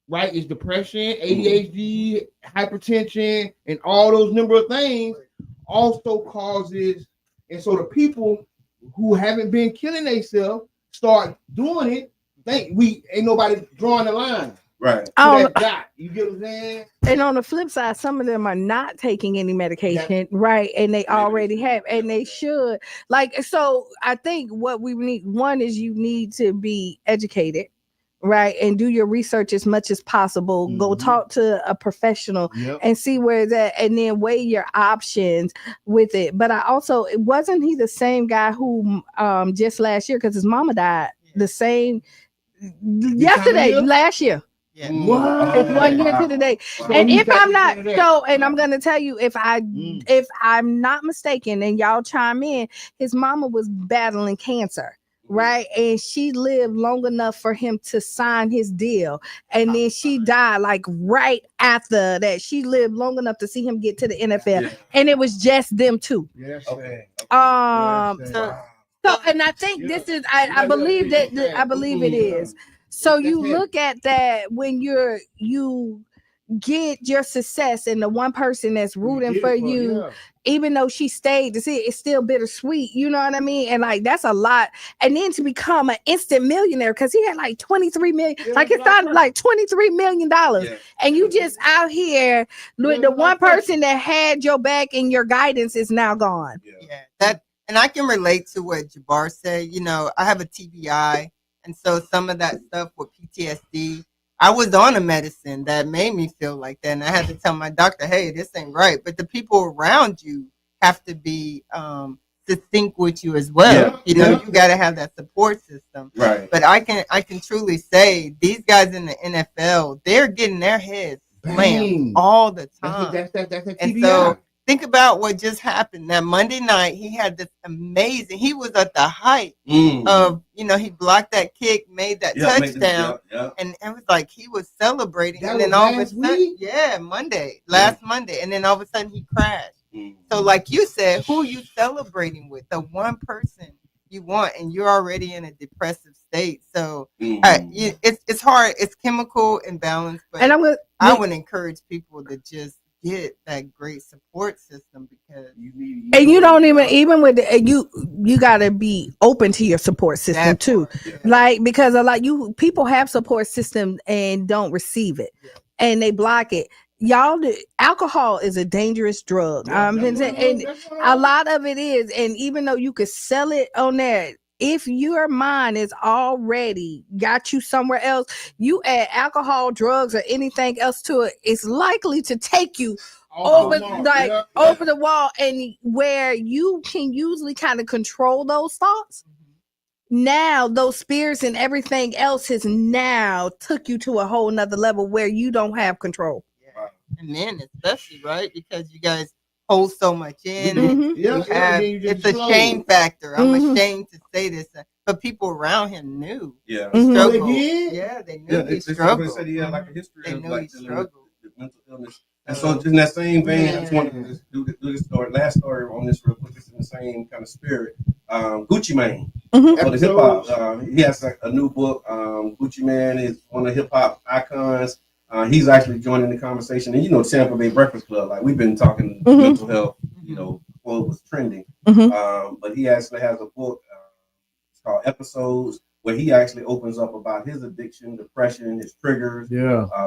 right, is depression, ADHD, hypertension, and all those number of things also causes. And so the people who haven't been killing themselves start doing it. Ain't nobody drawing the line. Right. You get what I'm saying? And on the flip side, some of them are not taking any medication, right? And they already have, and they should. So I think what we need, one is you need to be educated, right? And do your research as much as possible. Go talk to a professional and see where it's at, and then weigh your options with it. But wasn't he the same guy who just last year, because his mama died the same last year. Yeah. It's 1 year to the day. And if I'm not and I'm gonna tell you, if I'm not mistaken, and y'all chime in, his mama was battling cancer, right? And she lived long enough for him to sign his deal, and then she died like right after that. She lived long enough to see him get to the NFL, and it was just them two. Okay. So, and I think this is, I believe that, I believe it is. So you look at that when you get your success, and the one person that's rooting for you, even though she stayed to see it, it's still bittersweet. You know what I mean? And like, that's a lot. And then to become an instant millionaire, because he had like 23 million, like it started like $23 million. And you just out here with the one person that had your back and your guidance is now gone. That, and I can relate to what Jabbar said. You know, I have a TBI, and so some of that stuff with PTSD, I was on a medicine that made me feel like that, and I had to tell my doctor, "Hey, this ain't right." But the people around you have to be succinct with you as well. You know, you got to have that support system. Right. But I can truly say these guys in the NFL, they're getting their heads slammed all the time. That's and so think about what just happened. That Monday night, he had this amazing, he was at the height of, you know, he blocked that kick, made that touchdown, and it was like he was celebrating. And then all of a sudden, Monday, last Monday, and then all of a sudden he crashed. So like you said, who are you celebrating with? The one person you want, and you're already in a depressive state. So it's hard. It's chemical imbalance, but and I would encourage people to just get that great support system, because you don't even with you got to be open to your support system too, like, because a lot people have support systems and don't receive it, and they block it. Y'all, alcohol is a dangerous drug. And a lot of it is, and even though you could sell it on there, if your mind is already got you somewhere else, you add alcohol, drugs, or anything else to it, it's likely to take you over the wall, and where you can usually kind of control those thoughts. Now those spirits and everything else has now took you to a whole nother level where you don't have control. And men especially, right? Because you guys hold so much in. It's a shame factor. I'm ashamed to say this, but people around him knew. He struggled. They knew he struggled. Said he had like a history of like struggled. Mental illness. And so just in that same vein, I just wanted to do this story, last story on this real quick, just in the same kind of spirit. Gucci Mane, for the hip hop. He has like a new book. Gucci Mane is one of the hip hop icons. He's actually joining the conversation. And you know, Tampa Bay Breakfast Club, like we've been talking mental health, you know, before it was trending. But he actually has a book, it's called Episodes, where he actually opens up about his addiction, depression, his triggers,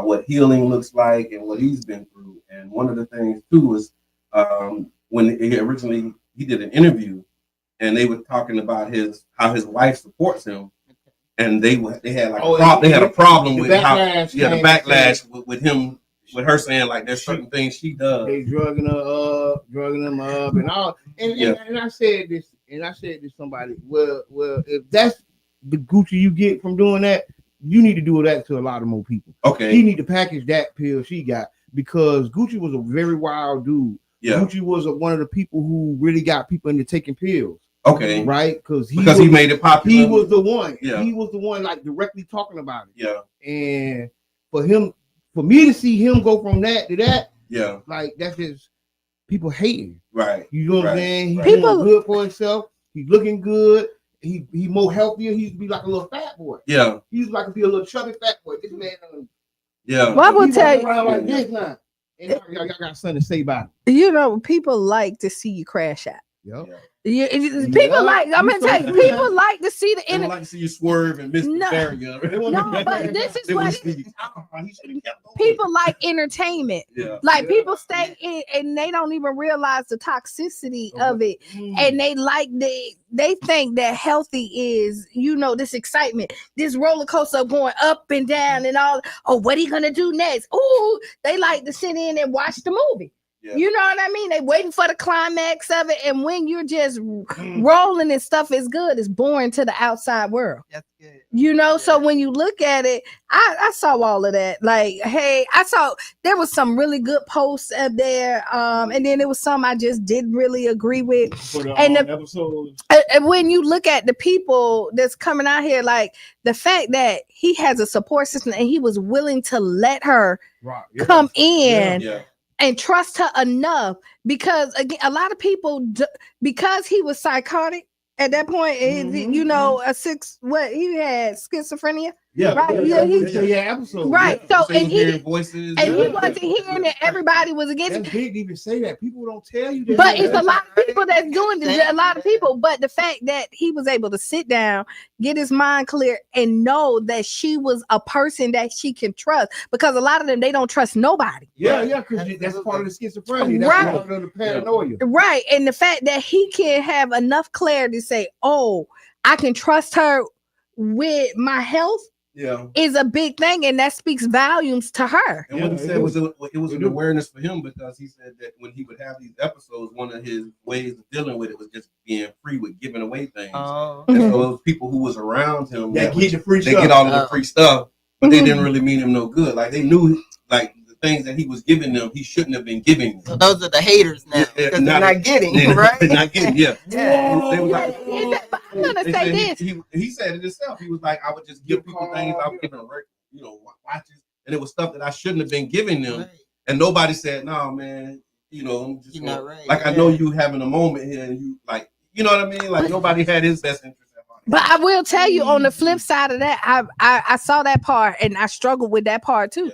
what healing looks like, and what he's been through. And one of the things too was when he did an interview, and they were talking about how his wife supports him, and they had like they had a problem with the backlash with him, with her saying like there's certain things she does. They drugging him up, and all. And I said this to somebody. Well, if that's the Gucci you get from doing that, you need to do that to a lot of more people. Okay, he need to package that pill she got, because Gucci was a very wild dude. Gucci was one of the people who really got people into taking pills. Okay, right? Because he made it popular. He was the one. He was the one like directly talking about it. And for me to see him go from that to that, like that's just people hating. Right. You know what I'm saying? He's doing good for himself. He's looking good. He more healthier. He used to be like a little fat boy. He used to like to be a little chubby fat boy. This man. Well, I will tell you. Like this now. And y'all got something to say about it. You know, people like to see you crash out. People like, I'm gonna tell you, people like to see the energy. Like to see you swerve and miss the barrier. No, but this is what people like entertainment. Like people stay in and they don't even realize the toxicity of it, and they think that healthy is, you know, this excitement, this roller coaster going up and down and all. Oh, what are you gonna do next? Oh, they like to sit in and watch the movie. Yeah. You know what I mean? They waiting for the climax of it, and when you're just rolling and stuff is good, it's boring to the outside world. That's good. You know, so when you look at it, I saw all of that. Like, hey, I saw there was some really good posts up there, and then there was some I just didn't really agree with. For the And the- episodes. And when you look at the people that's coming out here, like the fact that he has a support system and he was willing to let her Right, come in Yeah. and trust her enough, because again, a lot of people because he was psychotic at that point, you know, he had schizophrenia. Yeah. Right, episode. Right. Yeah. So and he hearing voices. and he wasn't hearing it. Everybody was against That's it. big to even say that. People don't tell you that. But it's a lot of people that's doing it. A lot of people. But the fact that he was able to sit down, get his mind clear, and know that she was a person that she can trust, because a lot of them, they don't trust nobody. Yeah, because that's part of the schizophrenia. That's Right. part of the paranoia. Right. And the fact that he can have enough clarity to say, oh, I can trust her with my health Yeah. is a big thing, and that speaks volumes to her. And what he said was it was an awareness for him, because he said that when he would have these episodes, one of his ways of dealing with it was just being free with giving away things. Oh. And so those people who was around him, They get the free they stuff. get all of the free stuff, but they didn't really mean him no good. Like they knew, like the things that he was giving them, he shouldn't have been giving them. So those are the haters now, because they're not getting, right? They're not getting, yeah. Yeah. They was like, But I'm gonna they say said this. he said it himself. He was like, I would just give people things. I would give them, watches, and it was stuff that I shouldn't have been giving them. Right. And nobody said, "No, man, I'm just You're gonna, not right. like I know you having a moment here, and you like, you know what I mean? Like nobody had his best interest at heart." But I will tell you, on the flip side of that, I saw that part and I struggled with that part too. Yeah.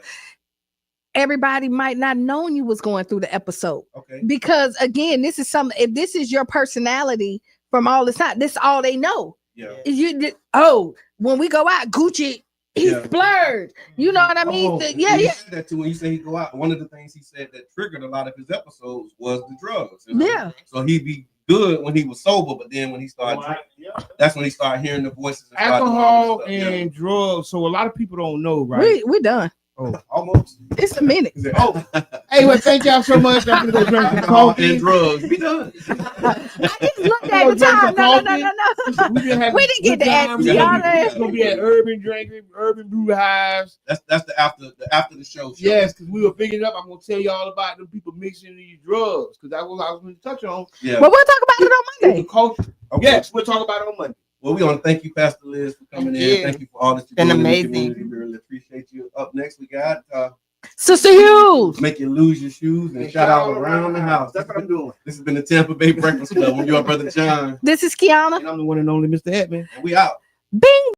Everybody might not known you was going through the episode, Okay. because again, this is something. If this is your personality from all this time, this is all they know. Yeah. When we go out, Gucci, he Yeah. splurged. You know what I mean? Oh, Yeah. He said that too when you say he go out. One of the things he said that triggered a lot of his episodes was the drugs. You know? Yeah. So he'd be good when he was sober, but then when he started drinking, that's when he started hearing the voices. And started doing all Alcohol this stuff. and drugs. So a lot of people don't know, right? We done. Almost. It's a minute. Oh, hey, well, thank y'all so much. I'm gonna go drink some Alcohol coffee. and drugs. Be done. I just looked at the time. No. We We didn't get to ask Qiana. It's gonna be at Urban Drinking, Urban Brew Hives. That's the after the show. Yes, because we were picking up. I'm gonna tell y'all about them people mixing these drugs, because that was what I was going to touch on. Yeah. But we'll talk about it on The Monday. culture. Okay. Yes, we'll talk about it on Monday. Well, we want to thank you, Pastor Liz, for coming Thank in. you. Thank you for all that you're Been doing amazing. in the community. We really appreciate you. Up next, we got Sister Hughes. Make You Lose Your Shoes and Shout Out Around the House. That's what I'm doing. This has been the Tampa Bay Breakfast Club with your brother John. This is Qiana. And I'm the one and only Mr. Hetman. And we out. Bing.